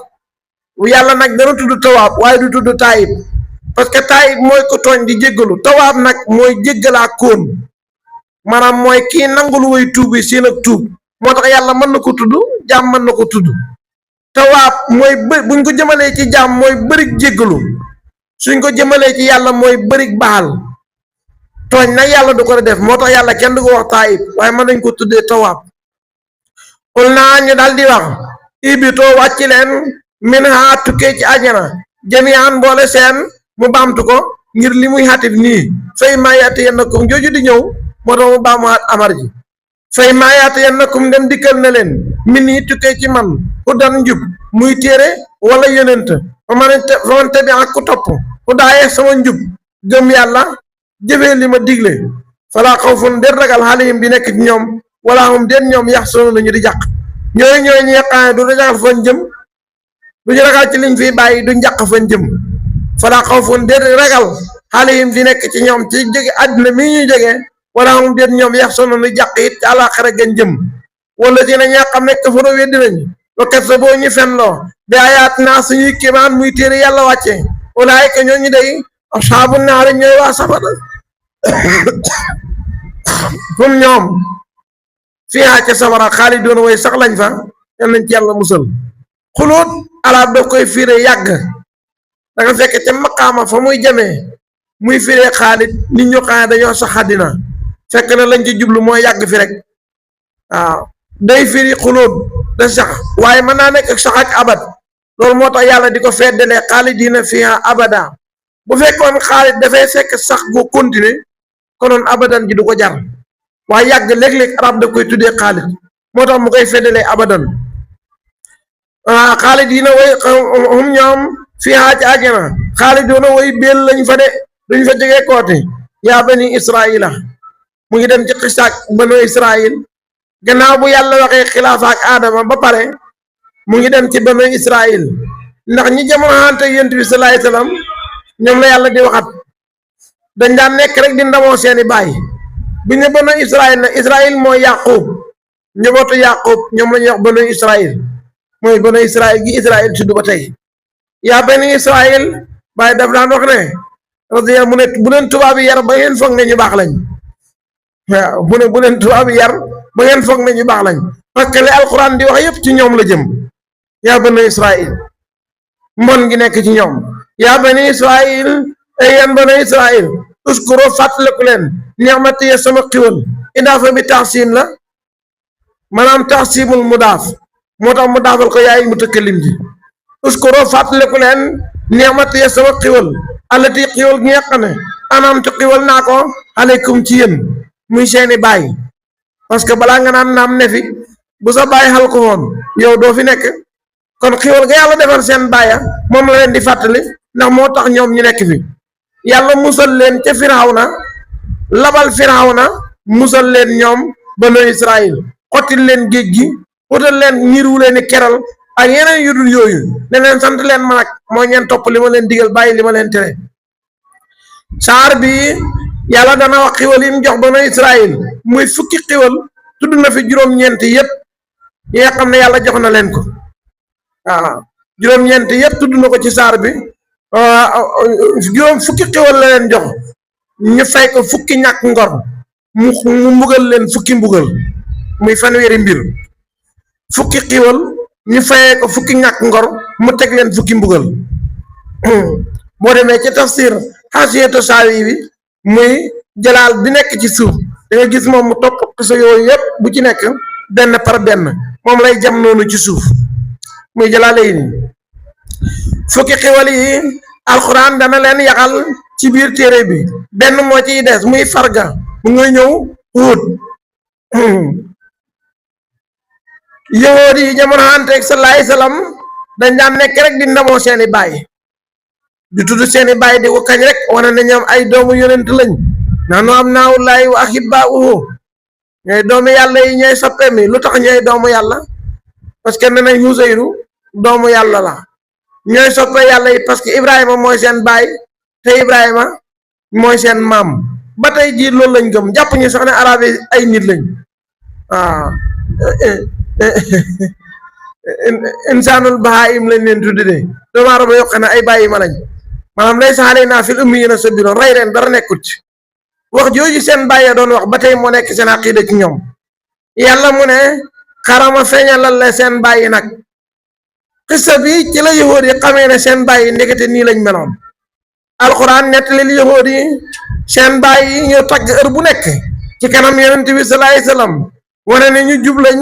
Speaker 2: yàlla nag dana tudd tawaab waaye du tudd taayib parce que taayib mooy ko tooñ di jéggalu tawaab nag mooy jéggalaa koon maanaam mooy kii nangul way tuub yi seen ak tuub moo tax yàlla mën na ko tudd jaam mën na ko tudd tawaab mooy buñ ko jëmalee ci jaam mooy bërig jéggalu suñ ko jëmalee ci yàlla mooy bërig baal tooñ nag yàlla du ko def moo tax yàlla kenn du ko wax taayib waaye mën nañ ko tuddee tawaab xul naa ñu daal di wax ibitoo wàcc leen min ha tukkee ci àjjana jami'an boole seen mu baamtu ko ngir li muy xatif nii fay maa yaati yannakum jooju di ñëw moo tax mu baamu amar ji fay maa yaati yannakum dem dikkal na leen min nii tukkee ci man ku dan njub muy téere wala yonent fa man tabi ak ku topp ku daaye sama njub gëm yàlla jëfee li ma digle falaa xawfun der ragal alayhim di nekk ci ñoom wala hum den ñoom yaxsunuuna ñu di jàq ñooy ñi nga xam ne du ragal fañ jëm du ñu ragal ci liñ fi bàyyi du njàq fañ jëm falaa xawfun den ragal alayhim di nekk ci ñoom ci jóge àddina mi ñuy jógee wala hum den ñoom yaxsunuuna jàq it ci àllaaxira gën jëm wala dina ñaa xam ne kafaru weddi nañ wa kazzaboo ñu fenloo bi ayaatinaa suñuy kéemaan muy téere yàlla wàcce ulaayika ñooñu day ashaabu naari ñooy waa safara hum ñoom fiihaa ca safara xaalidoona way sax lañ fa yal nañ ci yàlla musal xuluut alaab daf koy fiire yàgg da nga fekk ca maqaama fa muy jamee muy fiire xaalit nit ñu xam ne dañoo sax àddina fekk na lañ ci jublu mooy yàgg fi rek waaw day firi xuluut da sax waaye mën naa nekk sax ak abad loolu moo tax yàlla di ko feddalee xaalidiina fiihaa abada bu fekkoon xaalit dafay fekk sax gu continuer konoon abadan ji du ko jar waaye yàgg léeg-léeg arab da koy tuddee xaalit moo tax mu koy feddalee abadan xaalidiina way hum ñoom fiihaa ci àjjana xaalidoona way béel lañ fa de duñ fa jógee kooti yaa bani israila mu ngi dem ci xisaak banu israil gannaaw bu yàlla waxee xilaafa ak aadama ba pare mu ngi dem ci banu israil ndax ñi jamono xante yonent bi sallallahu alayhi wasallam ñoom la yàlla di waxat dañ daan nekk rek di ndamoo seeni baay bu ñu banu israil na israil mooy yaqub njabootu yaqub ñoom la ñuy wax banu israil mooy banu israil gi israil tudd ba tey yaa bani israil waaye daf daan wax ne radiya mu ne bu leen tubaab yi yar ba ngeen foog ne ñu baax lañ waaw mu ne bu leen tubaab yi yar ba ngeen foog ne ñu baax lañ parce que li alquran di wax yépp ci ñoom la jëm yaa bani israil mbon gi nekk ci ñoom yaa bani israil ay yéen bani israil uskuro fàttaliku leen ni'mati ya sama xiwal idaafa bi taxsim la maanaam taxsimul mudaaf moo tax mu daafal ko yaay mutakallim ji uskuro fàttaliku leen ni'mati ya sama xiwal allati xiwal gi nga xam ne anam tu xiwal naa ko aleykum ci yéen muy seeni baay parce que balaa nga naan naam ne fi bu sa baay xal ko woon yow doo fi nekk kon xiwal ga yàlla defal seen baaya moom la leen di fàttali ndax moo tax ñoom ñu nekk fi yàlla musal leen ca firawna labal firawna musal leen ñoom banu israil xottil leen géej gi wutal leen niir wu leen di keral ak yeneen yu dul yooyu ne leen sant leen ma nag moo ngeen topp li ma leen digal bàyyi li ma leen tere saar bi yàlla dana wax xiwal yi mu jox banu israil muy fukki xiwal tudd na fi juróom-ñeent yépp yi nga xam ne yàlla jox na leen ko waaw juróom-ñeent yépp tudd na ko ci saar bi juróom fukki xiwal la leen jox ñu fay ko fukki ñàkk ngor mu mbugal leen fukki mbugal muy fanweeri mbir fukki xiwal ñu fayee ko fukki ñàkk ngor mu teg leen fukki mbugal boo demee ci tafsir xasiyatu saawi bi muy jalaal bi nekk ci suuf da nga gis moom mu topp xisa yooyu yépp bu ci nekk benn par benn moom lay jam noonu ci suuf muy jalaale yi fukki xiwal yi alxuraan dana leen yaxal ci biir téere bi benn moo ciy des muy farga mu nga ñëw Huud yahood yi jamono anteeg sallallahu alayhi wasallam dañ daan nekk rek di ndamoo seeni baay di tudd seeni baay di ko kañ rek wane na ñoom ay doomu yonent lañ nanu am naawullaahi wa ahibbaahu ñooy doomu yàlla yi ñooy soppe mi lu tax ñooy doomu yàlla parce que ne nañ Useyru doomu yàlla la ñooy soppe yàlla yi parce que Ibrahima mooy seen baay te Ibrahima mooy seen maam ba tey jii loolu lañ gëm jàpp ñu sax ne arab yi ay nit lañ waaw insaanul bahaim lañ leen tudde de doomu aadama yokk ne ay bàyyi ma lañ maanaam laysa alaynaa fil ummiyyiina sabiilun rey leen dara nekkut ci wax jooju seen bàyyee doon wax ba tey moo nekk seen aqiida ci ñoom yàlla mu ne xarama feeñalal la seen bàyyi nag xissa bi ci la yahood yi xamee ne seen bàyyi ndekete nii lañ meloon alxuraan nettalil yahood yi seen bàyyi ñu tagg heure bu nekk ci kanam yonent bi sallallahu alayhi wasallam wane ne ñu jub lañ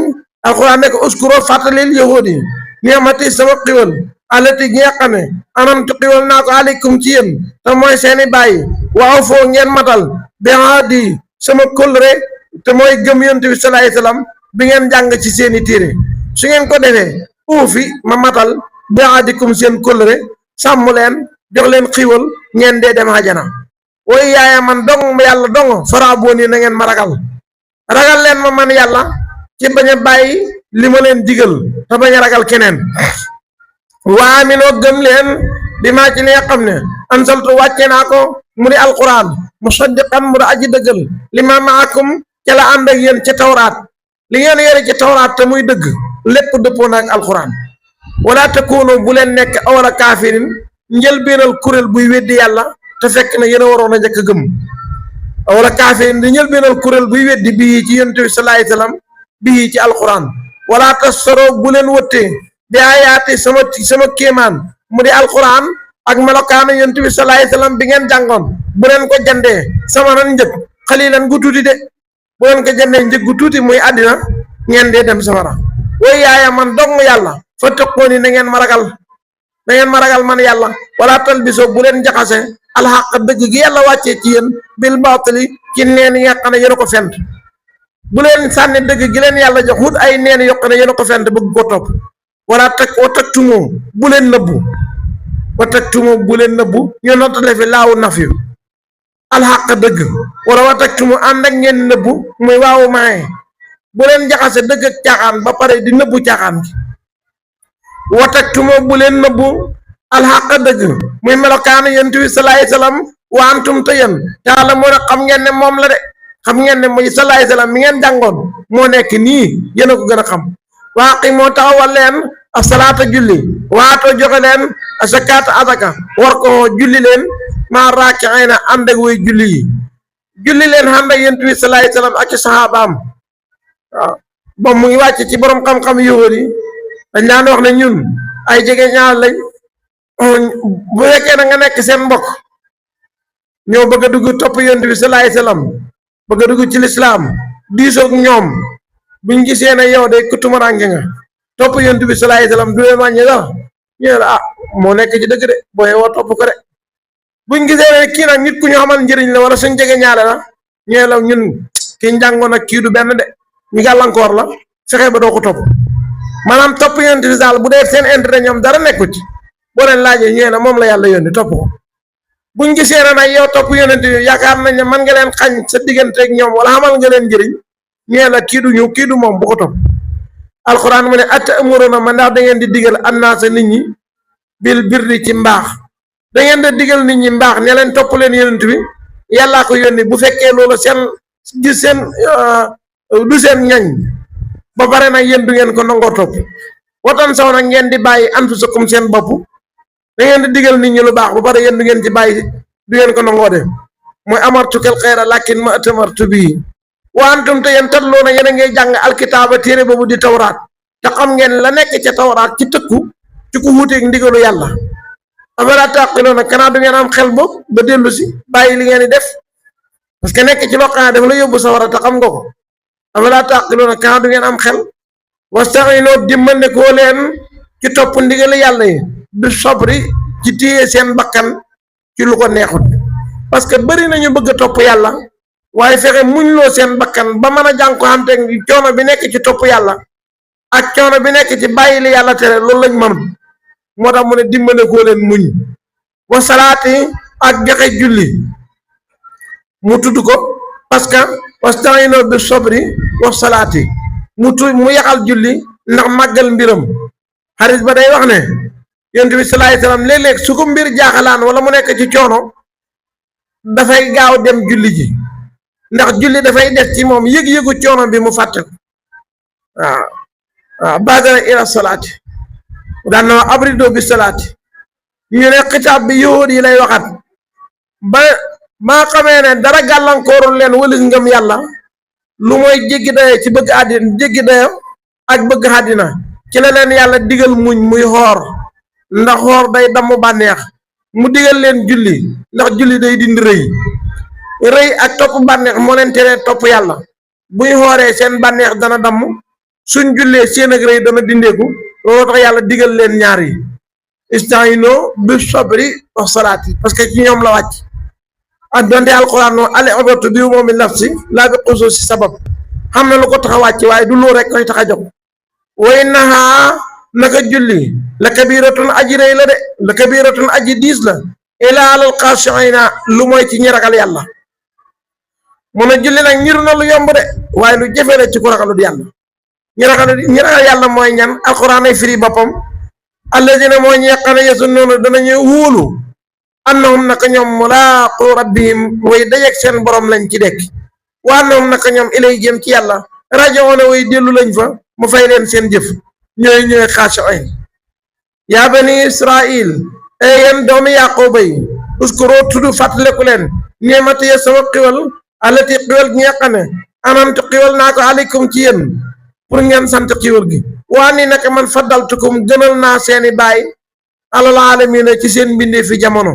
Speaker 2: alxuraan nekk uskuro fàttalil yahood yi ni'mati sama xiwal alati gi nga xam ne anamtu xiwal naa ko aleykum ci yéen te mooy seeni bàyyi waaw foo ngeen matal bi sama kóllëre te mooy gëm yonent bi sallallahu alayhi wasallam bi ngeen jàng ci seeni téere su ngeen ko defee uufi ma matal bi ahdikum seen kóllëre sàmm leen jox leen xiwal ngeen dee dem àjjana woy yaaya man dong yàlla dong faraaboon yi na ngeen ma ragal ragal leen ma man yàlla ci bañ a bàyyi li ma leen digal te bañ a ragal keneen waa aminoo gëm leen bi maa ci li nga xam ne ansaltu wàcce naa ko mu di alquran musaddiqan mu di aji dëggal li ma maakum ca la ànd ak yéen ci tawraat li ngeen yore ci tawraat te muy dëgg lépp dëppoo na ak alquran wala takunu bu leen nekk awala kaafirin njëlbeenal kuréel buy weddi yàlla te fekk na yéen a waroon a njëkk a gëm wala kaafirin di njëlbeenal kuréel buy weddi bii ci yonent bi sallallahu alayhi wasallam bii ci alquran wala tasoro bu leen wëttee bi ayaati sama kéemaan mu di alquran ak melokaanu yonent bi sallallahu alayhi wasallam bi ngeen jàngoon bu leen ko jandee sama nan njëg xalilan gu tuuti de bu leen ko jandee njëg gu tuuti muy àddina ngeen dee dem samara way yaaya man dong yàlla fa tëqooni na ngeen ma ragal man yàlla wala talbiso bu leen jaxase alxaq dëgg gi yàlla wàccee ci yéen bil baatili ci neen yi nga xam ne yéen a ko fent bu leen sànni dëgg gi leen yàlla jox wut ay neen yokk ne yéen a ko fent bëgg ko topp wala taktumu bu leen nëbbu ñu nottale fi laawu naf yu alxaq dëgg wala wa taktumu ànd ak ngeen nëbbu muy waawu maaye bu leen jaxase dëgg ak caaxaan ba pare di nëbbu caaxaan gi wa taktumu bu leen nëbbu alxaq dëgg muy melokaanu yonent bi sallallahu alayhi wasallam wa antum te yéen taala moo ne xam ngeen ne moom la de xam ngeen ne muy sallallahu alayhi wasallam mi ngeen jàngoon moo nekk nii yéen a ko gën a xam waaqi moo taxawal leen asalaata julli waatoo joxe leen asakaata adaka war ko julli leen maa raakiina ànd ak way julli yi julli leen ànd ak yonent bi sallallahu alayhi wasallam ak ci saxaabaam waaw ba mu ngi wàcc ci borom xam-xam yóor yi dañ daan wax ne ñun ay jege ñaar lañ bu fekkee na nga nekk seen mbokk ñoo bëgg a dugg topp yonent bi sallallahu alayhi wasallam bëgg a dugg ci lislaam diisoog ñoom buñ gisee ne yow day kutumarange nga topp yonent bi sallallahu alayhi wasallam du leen wàññi dara ñu ne ah moo nekk ci dëgg de booy woo topp ko de buñ gisee ne kii nag nit ku ñu xamal njëriñ la wala suñ jege ñaale la ñu la ñun kii njàngoon ak kii du benn de ñu gàllankoor la fexe ba doo ko topp maanaam topp yonent bi daal bu dee seen intérêt ñoom dara nekku ci boo leen laajee ñu ne moom la yàlla yónni topp ko buñ gisee ne nag yow topp yonent bi yaakaar nañ ne man nga leen xañ sa diggante ak ñoom wala xamal nga leen njëriñ ñu la kii du ñu kii du moom bu ko topp alxuraan mu ne atamuruna ma ndax da ngeen di digal annaasa nit ñi bil birri ci mbaax da ngeen di digal nit ñi mbaax ne leen topp leen yonent bi yàllaa ko yónni bu fekkee loolu seen du seen ñañ ba pare nag yéen du ngeen ko nangoo topp watan saw nag ngeen di bàyyi anfusakum seen bopp da ngeen di digal nit ñi lu baax ba pare yéen du ngeen ci bàyyi du ngeen ko nangoo def mooy amartukal xayra lakin ma atamartu bii wa antum te yéen tatluuna yéen a ngay jàng alkitaaba téere boobu di tawraat te xam ngeen la nekk ca tawraat ci tëkku ci ku wuuteeg ndigalu yàlla afalaa taqiluuna kanaa du ngeen am xel boobu ba dellu si bàyyi li ngeen di def parce que nekk ci loo xam ne dafa la yóbbu sawara te xam nga ko afalaa taqiluuna kanaa du ngeen am xel wasta'iinuu dimbandikoo leen ci topp ndigal yàlla yi du sobri ci téye seen bakkan ci lu ko neexut parce que bëri nañu bëgg a topp yàlla waaye fexe muñ loo seen bakkan ba mën a jànkuwante coono bi nekk ci topp yàlla ak coono bi nekk ci bàyyi li yàlla tere loolu lañ mënut moo tax mu ne dimbandikoo leen muñ wa salaati ak joxe julli mu tudd ko parce que wasta'iinuu bi sobri wa salaati mu yaxal julli ndax màggal mbiram xarit ba day wax ne yonent bi sallallahu alayhi wasallam léeg-léeg su ko mbir jaaxalaan wala mu nekk ci coono dafay gaaw dem julli ji ndax julli dafay des ci moom yëg-yëgu coono bi mu fàtte ko waaw baadara ila salaati daan na abrido bi salaati ñu ne xitaab bi yahud yi lay waxat ba maa xamee ne dara gàllankoorul leen walis ngëm yàlla lu mooy jéggi dayo ci bëgg àddina jéggi dayo ak bëgg àddina ci la leen yàlla digal muñ muy xoor ndax xoor day damm bànneex mu digal leen julli ndax julli day dindi rëy ak topp bànneex moo leen teree topp yàlla buy xooree seen bànneex dana damm suñ jullee seen ak rëy dana dindeeku loolu tax yàlla digal leen ñaar yi ista'iinuu bi sabri wa salaati parce que ci ñoom la wàcc ak donte alquran noonu ale obatu bi moom mi nafsi laa bi xusuusi sabab xam na lu ko tax a wàcc waaye du loolu rek koy tax a jóg wa innahaa naka julli la kabiratun aji rëy la de la kabiratun aji diis la ilaa alal xaashiina lu mooy ci ñi ragal yàlla mu ne julli nag ñiru na lu yomb de waaye lu jafe la ci ku ragalut yàlla ñi ragal yàlla mooy ñan alxuraan ay firi boppam alladina mooy ñi xam ne yasunnuuna danañu wóolu annahum naka ñoom mulaaqu rabbihim way dajeeg seen borom lañ ci dekk wa annahum naka ñoom ilay jëm ci yàlla raji'uuna way dellu lañ fa mu fay leen seen jëf ñooy xaashi'iin yaa bani israil yéen doomi yaqooba yi uskuru tudd fàttaleku leen ni'mati ya sama xiwal allati xiwal gi nga xam ne anamtu xiwal naa ko aleykum ci yéen pour ngeen sant xiwal gi waa ni naka man faddaltukum gënal naa seeni baay alal aalamiina ci seen mbindee fi jamono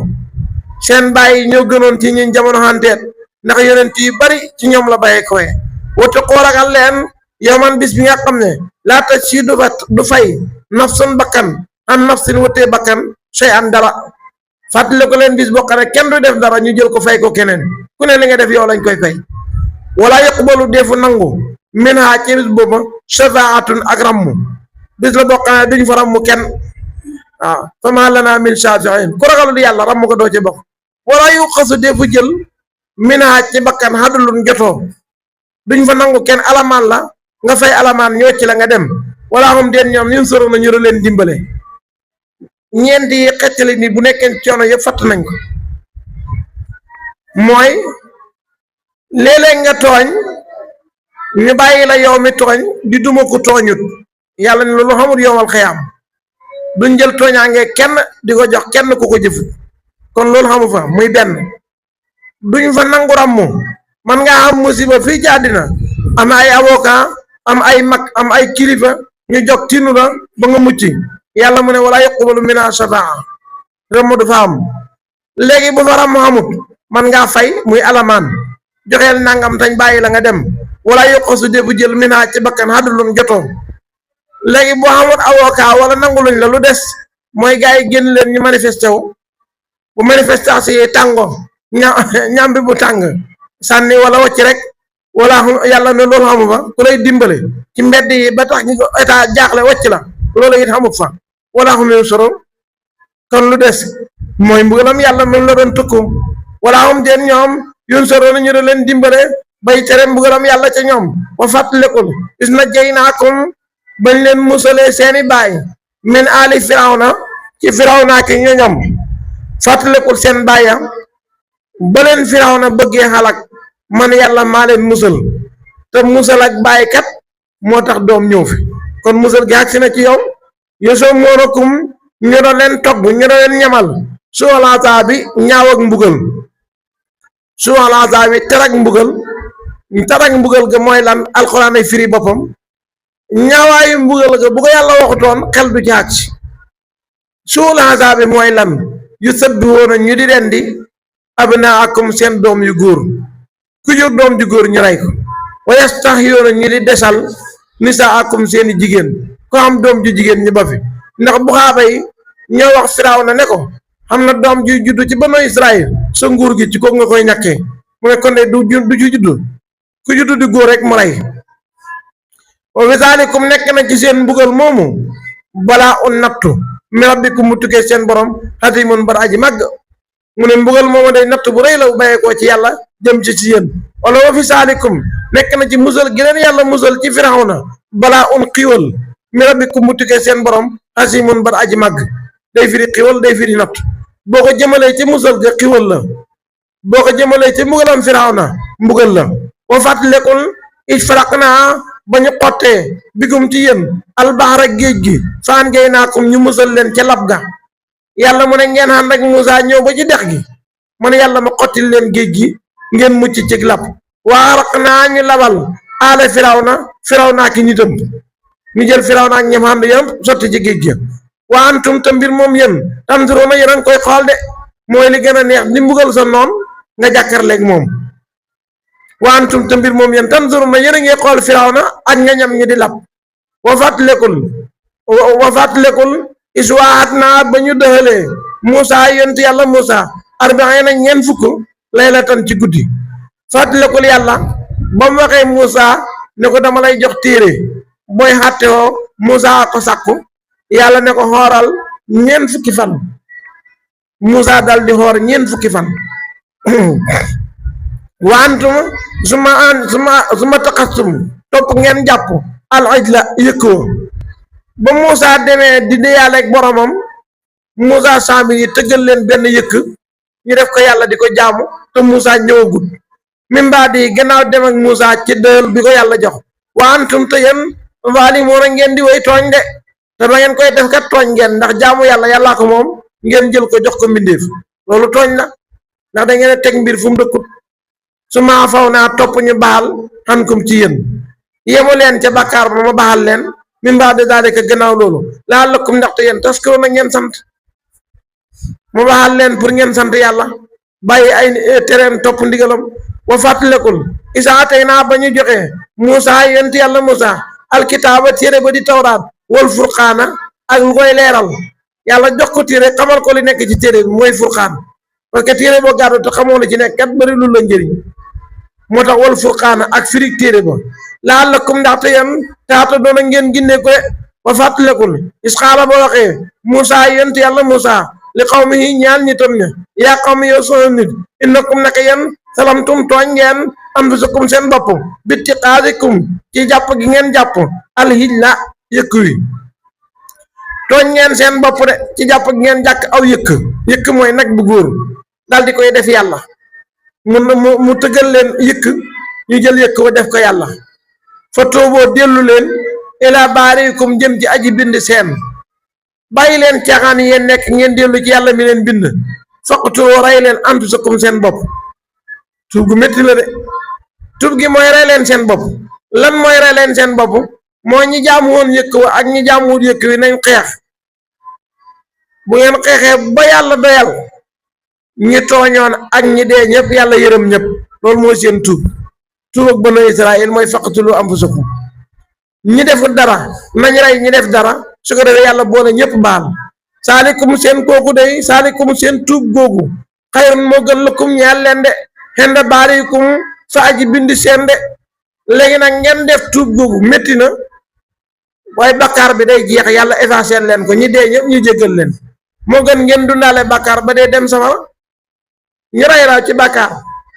Speaker 2: seen baay ñoo gënoon ci ñun jamono xanteet ndax yonent yu bari ci ñoom la bàyyee kowe wate xooragal leen yow man bis bi nga xam ne laata si du fay nafsun bakkan an nafsin watee bakkan sey an dara fàttali ko leen bis boo xam ne kenn du def dara ñu jël ko fay ko keneen ku ne li nga def yow lañ koy fay wala yuqbalu defu nangu minha ci bis booba shafaatun ak rammu bis la boo xam ne duñ fa rammu kenn waaw fama lana min shafiin ku ragalu di yàlla rammu ko doo ci bokk wala yu xasu defu jël minha ci bakkan xadulun jotoo duñ fa nangu kenn alamaan la nga fay alamaan ñoo ci la nga dem wala xam den ñoom ñun soro na ñu leen dimbale ñeenti yi xeccali ni bu nekkee coono yëpp fatt nañ ko mooy léeg-léeg nga tooñ ñu bàyyi la yow mi tooñ di duma ko tooñut yàlla ne loolu xamul yowal xiyaam duñ jël tooñaangee kenn di ko jox kenn ku ko jëf kon loolu xamu fa muy benn duñ fa nangu ràmmu man ngaa am musiba fii ci àddina am ay avocat am ay mag am ay kilifa ñu jox tinu la ba nga mucc yàlla mu ne wala yuqbalu minha shafaa ràmmu du fa am léegi bu fa ràmmu xamut man ngaa fay muy alamaan joxeel nangam tañ bàyyi la nga dem wala yuqasu de bu jël minha ci bakkan xadulun jotoo léegi boo xamut avocat wala nanguluñ la lu des mooy gars yi génn leen ñu manifesté wu bu manifestation yi tàngo ñambi bu tàng sànni wala wacc rek wala yàlla ne loolu xamu fa ku lay dimbale ci mbedd yi ba tax ñu ko état jaaxle wacc la loolu it xamut fa wala xamu soro kon lu des mooy mbugalam yàlla moom la doon tukku wala xam den ñoom yun soro na ñu da leen dimbale bay tere mbugalam yàlla ca ñoom wa fàttalikul is na jey naakum bañ leen musalee seeni baay min ali firawna ci firawna ki ñoñom fàttalikul seen baaya ba leen firawna bëggee xalak man yàlla maa leen musal te musal ak baay kat moo tax doom ñëw fi kon musal gi agsi na ci yow yosoo moonakum ñu doon leen togg ñu doon leen ñamal suwalaataa bi ñaaw ak mbugal suwalaataa bi tarak mbugal ga mooy lan alxuraan ay firi boppam ñaawaayu mbugal ga bu ko yàlla waxutoon xel du jaag si suwalaataa bi mooy lan yu sëbbi woona ñu di rendi abnaakum seen doom yu góor ku jur doom ju góor ñu rey ko wa yastahyoona ñu di desal nisaakum seeni jigéen ko am doom ju jigéen ñu ba fi ndax bu xaaba yi ñoo wax Firawna ne ko xam na doom ju juddu ci banu Israël sa nguur gi ci ko nga koy ñàkkee mu ne kon de du ci juddu ku juddu di góor rek mu rey wa bisaalikum nekk na ci seen mbugal moomu balaa un nattu mi rabbikum mu tukkee seen borom xatimun bar aji màgg mu ne mbugal moomu day natt bu rëy la bu bàyyeekoo ci yàlla jëm ci yéen wala wa fi saalikum nekk na ci musal gi leen yàlla musal ci Firawna balaa un xiiwal mi rabbikum mu tukkee seen borom xasimun bar aji màgg day firi xiiwal day firi natt boo ko jëmalee ci musal ga xiiwal la boo ko jëmalee ci mbugalam Firawna mbugal la wa fàttalekul it faraq naa ba ñu xottee bigum ci yéen albaxara géej gi faan gay naakum ñu musal leen ca lab ga yàlla mu ne ngeen ànd ak Moussa ñëw ba ci dex gi man yàlla ma xottil leen géej gi ngeen mucc ci lab waa raq naa ñu labal aale Firawna ki nitam ñu jël Firawna ak ñam ànd yëpp sotti ci géej gi waa antum te mbir moom yéen tanzuruna yéen a ngi koy xool de mooy li gën a neex di mbugal sa noon nga jàkkaarleeg moom waa antum te mbir moom yéen tanzuruna yéen a ngi xool Firawna ak nga ñam ñi di lab wa fàttalekul iswaat naa ba ñu dëxalee Moussa yonent yàlla Moussa arba'iina ñeent fukk laylatan ci guddi fàttalekul yàlla ba mu waxee Moussa ne ko dama lay jox téere booy xàtte woo Moussa ko sàkku yàlla ne ko xooral ñeent fukki fan Moussa dal di xoor ñeent fukki fan wa antum suma taqassum topp ngeen jàpp al ijla yëkkoo ba Moussa demee di yàlla ak boromam Moussa Samiri yi tëggal leen benn yëkk ñu def ko yàlla di ko jaamu te Moussa ñëwagut min baa di gannaaw dem ak Moussa ci dël bi ko yàlla jox wa antum te yéen zaalimoon ngeen di way tooñ de te ba ngeen koy def kat tooñ ngeen ndax jaamu yàlla yàllaa ko moom ngeen jël ko jox ko mbindeef loolu tooñ la ndax da ngeen a teg mbir fu mu dëkkut su ma faw naa topp ñu baal xankum ci yéen yemu leen ca bàkkaar ba ma baal leen min baa de daalika gannaaw loolu laa lëkkum ndaxte yéen taskuru na ngeen sant mu baal leen pour ngeen sant yàlla bàyyi ay tereem topp ndigalam wa fàttalekul isaa tey naa ba ñu joxee Moussa yent yàlla Moussa alkitaaba téere ba di tawraat wal furqaana ak lu koy leeral yàlla jox ko téere xamal ko li nekk ci téere bi mooy furqaan parce que téere boo gàddu te xamoo la ci nekk kat bari lu la njëriñ moo tax wal furqaana ak firig téere ba laa lakum ndaxte yéen taata doona ngeen ginne ko wa fàttalekul isxaala ba waxee Moussa yent yàlla Moussa li qawmihi ñaan ñi tam ne yaa qawmi yow soo nit innakum naka yéen salamtum tooñ ngeen anfusakum seen bopp bittiqaadikum ci jàpp gi ngeen jàpp alhijla yëkk wi tooñ ngeen seen bopp de ci jàpp gi ngeen jàkk aw yëkk mooy nag bu góor dal di koy def yàlla mu tëggal leen yëkk ñu jël yëkk wa def ko yàlla fa tooboo dellu leen ila baarikum jëm ci aji bind seen bàyyi leen caaxaan yi yéen nekk ngeen dellu ci yàlla mi leen bind faqtuluu rey leen anfusakum seen bopp tuub gu métti la de tuub gi mooy rey leen seen bopp lan mooy rey leen seen bopp mooy ñi jaamu woon yëkk wa ak ñi jaamuwut yëkk wi nañ xeex bu ngeen xeexee ba yàlla doyal ñi tooñoon ak ñi dee ñëpp yàlla yërëm ñëpp loolu mooy seen tuub ak banu Israël mooy faqtuluu anfusakum ñi defut dara nañ rey ñi def dara su ko defee yàlla boole ñëpp baal saalikum seen kooku day saalikum seen tuub googu xayrun moo gën lakum ñeel leen de xenda baarikum fa aji bind seen de léegi nag ngeen def tuub googu métti na waaye bakkaar bi day jeex yàlla effacer leen ko ñi dee ñëpp ñu jéggal leen moo gën ngeen dundaale bakkaar ba dee dem safara ñu rey la ci bakkaar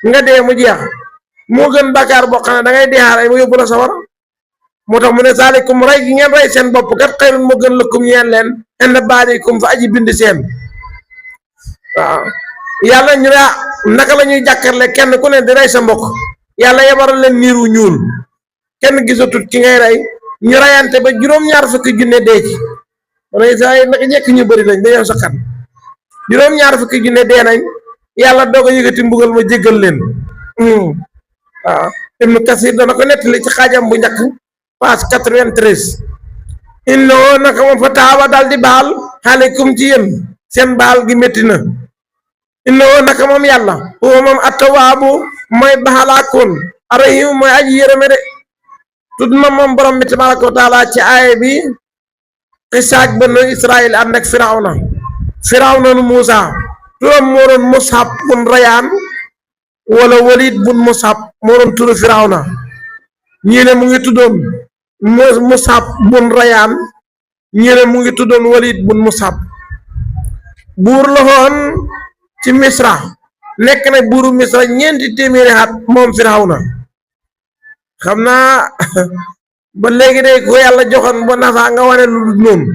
Speaker 2: nga dee mu jeex moo gën bakkaar boo xam ne da ngay deexaar ay mu yóbbu la safara moo tax mu ne saalikum rey gi ngeen rey seen bopp kat xayrun moo gën lakum ñeen leen inda baarikum fa aji bind seen waaw yàlla ñu ne naka la ñuy jàkkarle kenn ku ne di rey sa mbokk yàlla yabaral leen niir wu ñuul kenn gisatut ki ngay rey ñu reyante ba juróom-ñaar fukki junne dee ci wala Israël naka ñekk ñu bëri lañ dañoo sakkan juróom-ñaar fukki junne dee nañ yàlla doog a yëkkati mbugal ma jéggal leen waaw Ibnu Kasir dana ko nettali ci xaajam bu njëkk page 93 innoo naka moom fa taaba dal di baal aleykum ci yéen seen baal gi métti na innoo naka moom yàlla huwa moom attawaabu mooy baxalaakoon arahim mooy aji yërëme de tudd na moom borom bi tabaraka wa taala ci aaya bi xisaaj banu Israël ànd ak firawna nu Muusa turam moo doon Mushab bun Rayaan wala Walid bun Mushab moo doon turu firawna ñii ne mu ngi tuddoon Mushab bun Rayaan ñii ne mu ngi tuddoon Walid bun Mushab buur la woon ci Misra nekk na buuru Misra ñeenti téeméeri at moom firawna xam naa ba léegi de ko yàlla joxoon ba nafa nga wane lu dul noonu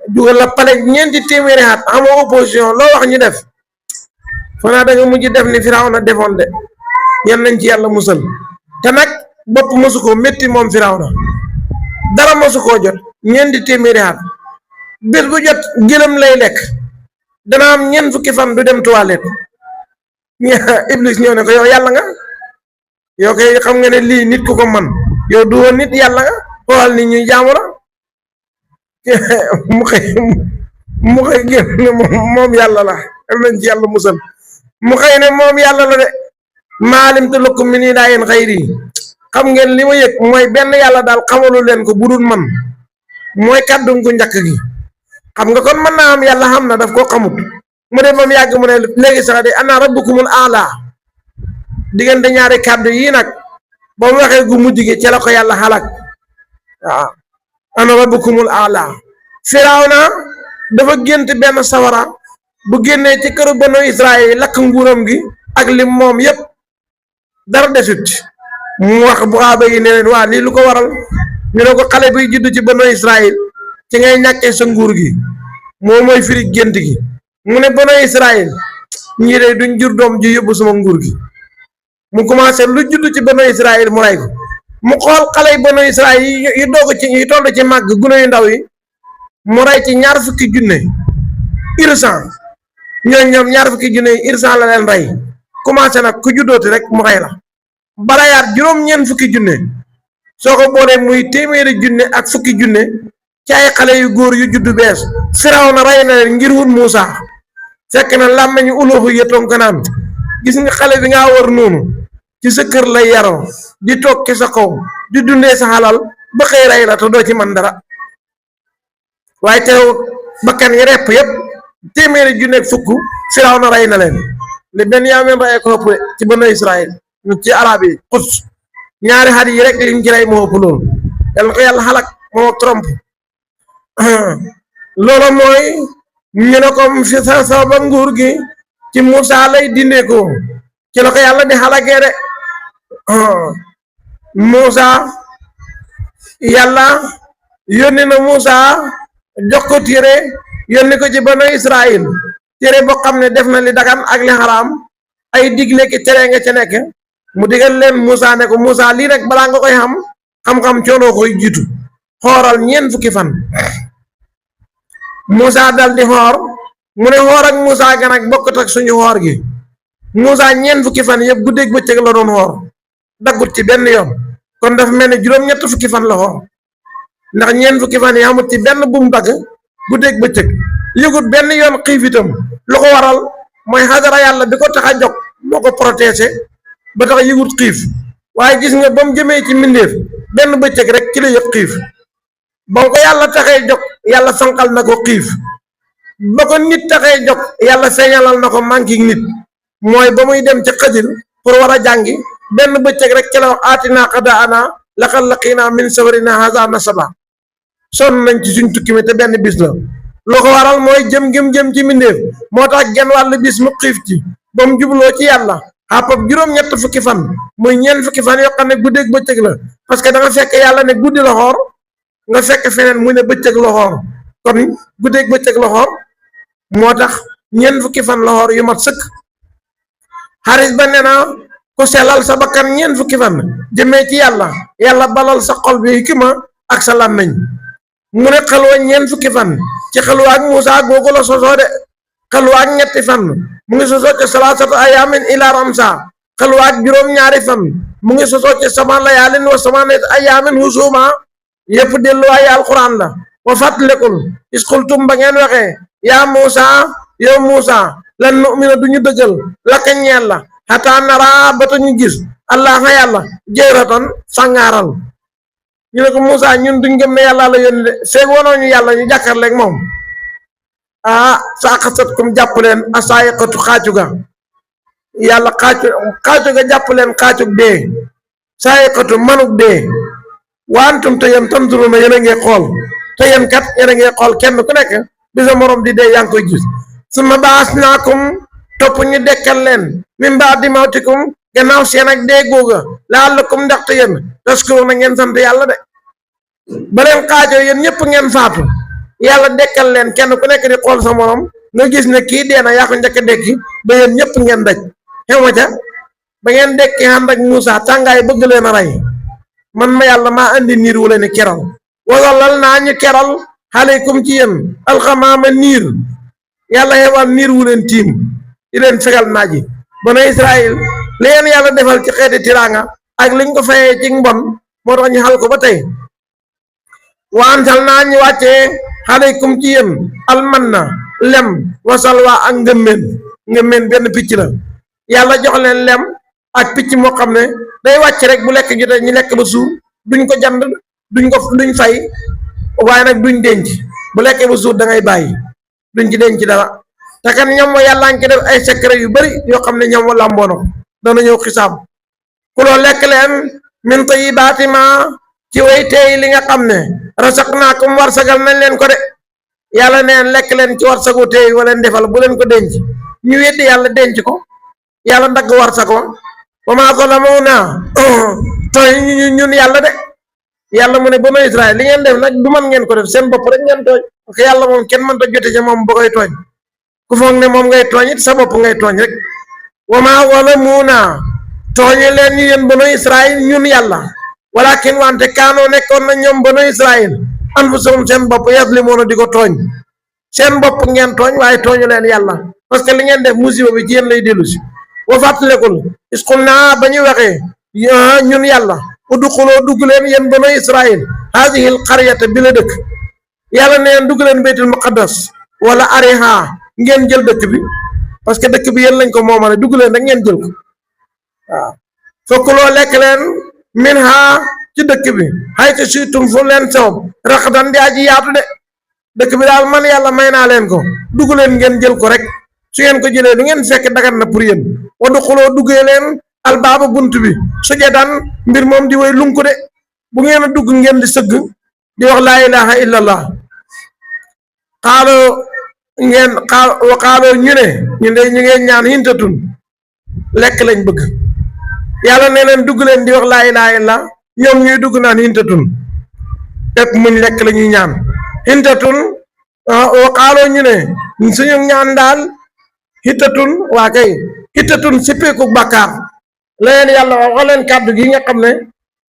Speaker 2: dugal la pale ñeenti téeméeri at amoo opposition loo wax ñu def fanaa da nga mujj def ni firawna defoon de yan nañ ci yàlla musal te nag bopp mosu ko métti moom firawna dara mosu koo jot ñeenti téeméeri at bés bu jot gëlëm lay lekk dana am ñeent fukki fan du dem toilette Iblis ñëw ne ko yow yàlla nga yow kay xam nga ne lii nit ku ko man yow du woon nit yàlla nga xoolal nit ñuy jaamu la mu xëy génn ne moom yàlla la am nañ ci yàlla musal mu xëy ne moom yàlla la de maalimtu lakum min ilaahin xayri xam ngeen li ma yëg mooy benn yàlla daal xamalu leen ko bu dul man mooy kàddu gu njëkk gi xam nga kon mën naa am yàlla xam na daf koo xamut mu dem ba mu yàgg mu ne léegi sax de ana rabbukumul aala diggante ñaari kàddu yii nag ba mu waxee gu mujj gi ci la ko yàlla xalak waaw ana rabbukumul aala firawna dafa gént benn sawara bu génnee ci këru banu Israël lakk nguuram gi ak lim moom yépp dara desut mu wax bu xaaba yi ne leen waa lii lu ko waral ñu ne ko xale bi judd ci banu Israël ci ngay ñàkkee sa nguur gi moo mooy firi gént gi mu ne banu Israël ñii de duñ jur doom ji yóbbu sama nguur gi mu commencé lu judd ci banu Israël mu rey ko mu xool xale yi banu Israël yi doog ci yi toll ci màgg gune yu ndaw yi mu rey ci ñaar fukki junne irsan ñoom ñaar fukki junne yi irsan la leen rey commencé nag ku juddooti rek mu rey la barayaat juróom-ñeent fukki junne soo ko boolee muy téeméeri junne ak fukki junne ci ay xale yu góor yu juddu bees Firawna rey na leen ngir wut Muusa fekk na làmmeñu uloofu yëtoon ko naan gis nga xale bi ngaa war noonu ci sa kër lay yaroo di toog ci sa kaw di dundee sa xalal ba xëy rey la te doo ci man dara waaye teew bakkan yi repp yépp téeméeri junne ak fukk Firawna rey na leen li Benyamin rey ko ëpp ci banu Israël ci arab yi xut ñaari xat yi rek liñ ci rey moo ëpp loolu yàlla ko yàlla xalak moo tromp loolu mooy ñu ne ko fi sa ba nguur gi ci Muusa lay dindee ko ci la ko yàlla di xalakee de Muusa yàlla yónni na Muusa jox ko téere yónni ko ci banu Israël téere boo xam ne def na li dagan ak li xaraam ay digle ki tere nga ca nekk mu digal leen Muusa ne ko Muusa lii rek balaa nga koy xam-xam coono koy jiitu xooral ñeent fukki fan Muusa dal di xoor mu ne xoor ak Muusa gan ak bokkut ak suñu xoor gi Muusa ñeent fukki fan yëpp guddeeg bëccëg la doon xoor daggut ci benn yoon kon dafa mel ne juróom-ñett fukki fan la xoor ndax ñeent fukki fan yi amut ci benn bu mu dagg guddeeg bëccëg yëgut benn yoon xiif itam lu ko waral mooy xadara yàlla bi ko tax a jóg moo ko protégé ba tax yëgut xiif waaye gis nga ba mu jëmee ci mbindeef benn bëccëg rek ci la yëg xiif ba ko yàlla taxee jóg yàlla fanqal na ko xiif ba ko nit taxee jóg yàlla feeñalal na ko manki nit mooy ba muy dem ci Xadir pour war a jàngi benn bëccëg rek ci la wax aatinaa qadaa'anaa laqad laqiinaa min safarinaa haazaa nasabaa sonn nañ ci suñ tukki mi te benn bis la lu ko waral mooy jëm ci mbindeef moo tax genn wàll bis mu xiif ci ba mu jubloo ci yàlla xàppab juróom-ñett fukki fan muy ñeent fukki fan yoo xam ne guddeeg bëccëg la parce que da nga fekk yàlla ne guddi la xoor nga fekk feneen mu ne bëccëg la xoor kon guddeeg bëccëg la xoor moo tax ñeent fukki fan la xoor yu mat sëkk xaris ba nee na ku sellal sa bakkan ñeent fukki fan jëmee ci yàlla balal sa xol bi hikma ak sa làmmeñ mu ne xalwa ñeent fukki fan ci xalwa ak Muusa googu la sosoo de xalwa ak ñetti fan mu ngi sosoo ci salaasatu ayaamin ila ramsa xalwa ak juróom-ñaari fan mu ngi sosoo ci sama layaalin wa samaaniyati ayaamin husuma yëpp delluwaay alquran la wa fàttalikul isqultum ba ngeen waxee yaa Muusa yow Muusa lan nu'mina duñu dëggal laka ñeel la xataa nara ba ta ñu gis allah na yàlla jëyratan sàngaaral ñu ne ko Muusa ñun duñ gëm ne yàlla la yónni de feeg wanoo ñu yàlla ñu jàkkaarleeg moom saa xasat kum jàpp leen asaayiqatu xaacu ga yàlla xaacu ga jàpp leen xaacug dee saayiqatu manug dee waantum te yéen tanzuruna yéen a ngi xool te yéen kat yéen a ngi xool kenn ku nekk bi sa morom di dee yaa ngi koy gis summa baasnaakum topp ñu dekkal leen min ba'di mawtikum gannaaw seen ak dee googa la'allakum ndaxte yéen tashkuruna ngeen sant yàlla de ba leen xaajoo yéen ñëpp ngeen faatu yàlla dekkal leen kenn ku nekk di xool sa morom nga gis ne kii dee na yaa ko njëkk a dekki ba yéen ñëpp ngeen daj xewa ca ba ngeen dekki ànd ak Muusa tàngaay bëgg leen a rey man ma yàlla maa andi niir wu leen keral wasalal naa ñu keral aleykum ci yéen alxamaama niir yàlla xewal niir wu leen tiim di leen fegal naaji banu Israël li leen yàlla defal ci xeeti tiraanga ak liñ ko fayee ci mbon moo tax ñu xal ko ba tey waantal naa ñu wàccee aleykum ci yéen almanna lem wasalwa ak ngëmmeen benn picc la yàlla jox leen lem ak picc moo xam ne day wàcc rek bu lekk jotee ñu lekk ba suur duñ ko jand duñ fay waaye nag duñ denc bu lekkee ba suur da ngay bàyyi duñ ci denc dara te kan ñoom moo yàlla ngi def ay secret yu bari yoo xam ne ñoom wa làmboo na ko dana ñëw xisaab ku loo lekk leen min tayyibaati maa ci way teey li nga xam ne rasaqnaakum warsagal nañ leen ko de yàlla neen lekk leen ci warsagu teey wa leen defal bu leen ko denc ñu weddi yàlla denc ko yàlla dagg warsa ko wa maa zalamuna tooñ ñun yàlla de yàlla mu ne banu Israël li ngeen def nag du man ngeen ko def seen bopp rek ngeen tooñ parce que yàlla moom kenn mënta jote ci moom ba koy tooñ ku foog ne moom ngay tooñ it sa bopp ngay tooñ rek wa maa zalamuna tooñu leen ñu yéen banu Israël ñun yàlla walakin wante kaanoo nekkoon na ñoom banu Israël anfusahum seen bopp yazlimuuna di ko tooñ seen bopp ngeen tooñ waaye tooñu leen yàlla parce que li ngeen def musiba bi ci yéen lay dellu si wa fàttalekul isqul naa ba ñu waxee ñun yàlla udxuloo dugg leen yéen banu Israël haadihi l qaryata bi la dëkk yàlla neen dugg leen baytul muqaddas wala ariha ngeen jël dëkk bi parce que dëkk bi yéen lañ ko moomale dugg leen rek ngeen jël ko waaw fokkuloo lekk leen min ha ci dëkk bi hayta shi'tum fu leen soob raxadan di aji yaatu de dëkk bi daal man yàlla may naa leen ko dugg leen ngeen jël ko rek su ngeen ko jëlee lu ngeen fekk dagan na pour yéen udxuloo duggee leen albaaba bunt bi sujadan mbir moom di way lunku de bu ngeen a dugg ngeen di sëgg di wax laa ilaha illallah xaaloo ñu ne ñu ngeen ñaan hintatun lekk lañ bëgg yàlla nee leen dugg leen di wax laa ilaha illallah ñoom ñuy dugg naan hintatun tepp muñ lekk la ñuy ñaan hintatun xaaloo ñu ne suñu ñaan daal hittatun waa kay hittatun sippeeku bàkkaar leen yàlla wax leen kàddu gi nga xam ne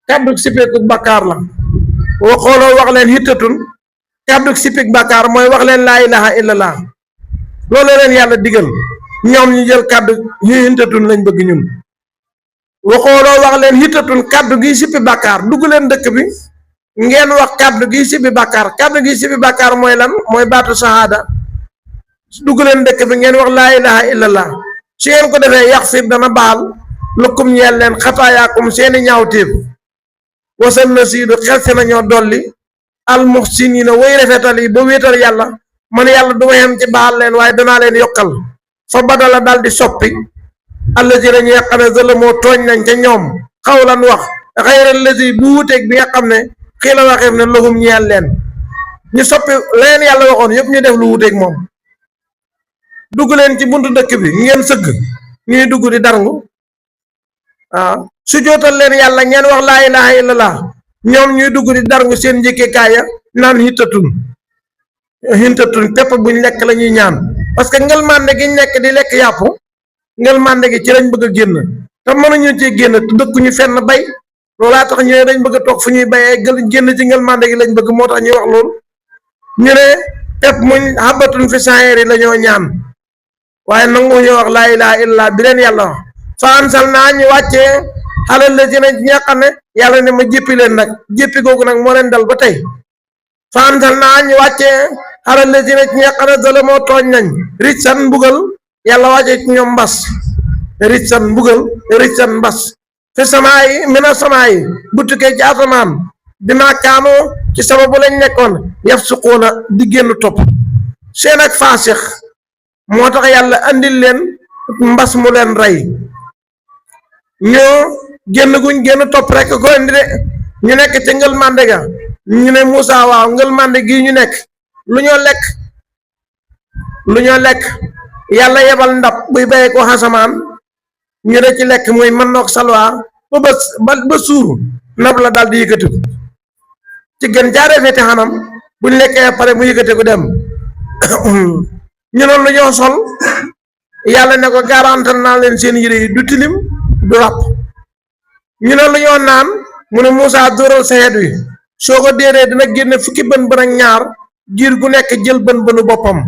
Speaker 2: kàddu sippeeku bàkkaar la xooloo wax leen hittatun kàddu sippeeku bàkkaar mooy wax leen laa ilaha illallah loolu leen yàlla digal ñoom ñu jël kàddu yi hittatun lañ bëgg ñun waxooloo wax leen hittatun kàddu gi sippi bàkkaar dugg leen dëkk bi ngeen wax kàddu gi sippi bàkkaar kàddu gi sippi bàkkaar mooy lan mooy baatu sahaada dugg leen dëkk bi ngeen wax laa ilaha illallah su ngeen ko defee yaxfir dana baal lukkum ñeel leen xataayaakum seeni ñaawteef wasan na siidu xel si nañoo dolli almuxsiniina way rafetal yi ba wéetal yàlla man yàlla du ma yem ci baal leen waaye danaa leen yokkal fa badala daal di soppi allazina ñi nga xam ne zalamoo tooñ nañ ca ñoom xawlan wax xayra lazi bu wuteeg bi nga xam ne xii la waxeef ne lahum ñeel leen ñu soppi leen yàlla waxoon yëpp ñu def lu wuteeg moom dugg leen ci buntu dëkk bi ngeen sëgg ñuy dugg di darngu waaw su jootal leen yàlla ngeen wax laa ilaha illallah ñoom ñuy dugg di darngu seen njëkkekaay ya naan hintatun pepp buñ lekk la ñuy ñaan parce que ngel mànde gi nekk di lekk yàpp ngel mànde gi ci lañ bëgg a génn te mënuñu ci génn te dëkkuñu fenn bay loolaa tax ñu ne dañ bëgg a toog fu ñuy bayee génn ci ngel mànde gi lañ bëgg moo tax ñuy wax loolu ñu ne pepp muñ habatun fi saayir yi la ñoo ñaan waaye nangu ñu wax laa ilaha illallah bi leen yàlla wax fa ansal naa ñu wàccee xalal la ci ne ñi nga xam ne yàlla ne ma jéppi leen nag jéppi googu nag moo leen dal ba tey fa ansal naa ñu wàccee xalal la ci ne ñi nga xam ne dala moo tooñ nañ ric san mbugal yàlla wàccee ci ñoom mbas ric san mbugal ric san mbas fi samaay mina samaay bu tukkee ci asamaan bi maa kaanoo ci sababu lañ nekkoon yaf suqoona di génn topp seen ak faasix moo tax yàlla andil leen mbas mu leen rey ñoo génn topp rek ko indi de ñu nekk ca ngël mànde ga ñu ne Moussa waaw ngël mànde gii ñu nekk lu ñoo lekk yàlla yebal ndab buy bayee ko xasamaan ñu de ci lekk muy mën noog salwaa ba suur ndab la daal di yëkkati ko ci gën jaaree fete xanam buñ lekkee pare mu yëkkati ko dem ñu noonu lu ñoo sol yàlla ne ko garantal naa leen seen yére yi du tilim du ràpp ñu ne lu ñoo naan mu ne Moussa dóoral sa xeet wi soo ko déeree dina génne fukki bën bën ak ñaar giir gu nekk jël bën bënu boppam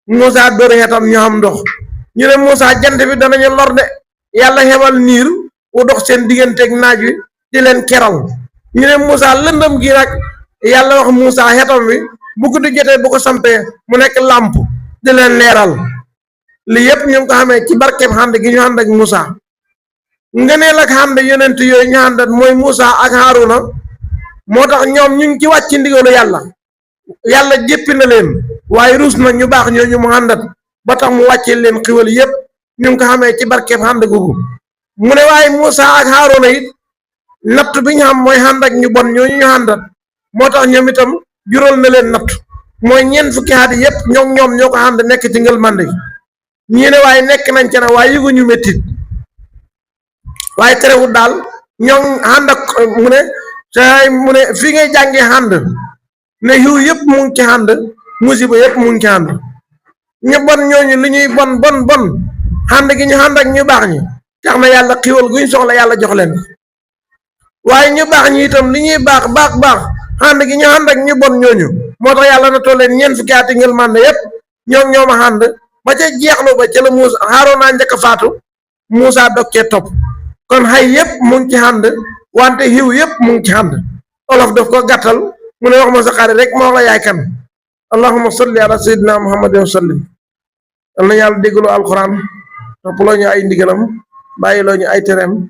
Speaker 2: Moussa dóor xeetam ñu am ndox ñu ne Moussa jant bi danañu lor de yàlla xebal niir wu dox seen digganteeg naaj wi di leen keral ñu ne Moussa lëndëm gi nag yàlla wax Moussa xeetam wi bu guddi jotee bu ko sampee mu nekk làmp di leen leeral li yëpp ñu ngi ko xamee ci barkeb xànd gi ñu ànd ak Moussa ngëneel ak xànd yonent yooyu ñu àndat mooy Moussa ak Haruna moo tax ñoom ñu ngi ci wàcc ndigalu yàlla jéppi na leen waaye ruus na ñu baax ñooñu mu àndat ba tax mu wàccee leen xiwal yëpp ñu ngi ko xamee ci barkeb xànd googu mu ne waaye Moussa ak Haruna it natt bi ñu xam mooy xànd ak ñu bon ñooñu ñu àndat moo tax ñoom itam jural na leen natt mooy ñeent fukki at yëpp ñoom ñoo ko ànd nekk ci ngël mànd gi ñii ne waaye nekk nañ ca ne waaye yëguñu méttit waaye terewul daal ñoom ànd ak mu ne say mu ne fii ngay jàngee ànd ne xiw yëpp mu ngi ci ànd musiba yëpp mu ngi ci ànd ñu bon ñooñu li ñuy bon bon bon ànd gi ñu ànd ak ñu baax ñi tax na yàlla xiwal guñ soxla yàlla jox leen waaye ñu baax ñi itam li ñuy baax baax baax ànd gi ñu ànd ak ñu bon ñooñu moo tax yàlla na toll leen ñeent fukki ati ngel mànde yëpp ñoom ñoo ma ànd ba ca jeexlu ba ca la Muusa Haaruna njëkk a faatu Muusa dokkee topp kon xay yëpp mu ngi ci ànd wante xiw yëpp mu ngi ci ànd olof daf ko gàttal mu ne wax ma sa xarit rek moo la yaay kan allahumma salli ala sayyidina muhammadin wa sallim yal na yàlla déglu alquran topp loo ñu ay ndigalam bàyyi loo ñu ay tereem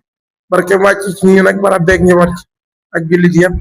Speaker 2: barke wàcc ci ñu nag bara beeg ñu war ak jullit yëpp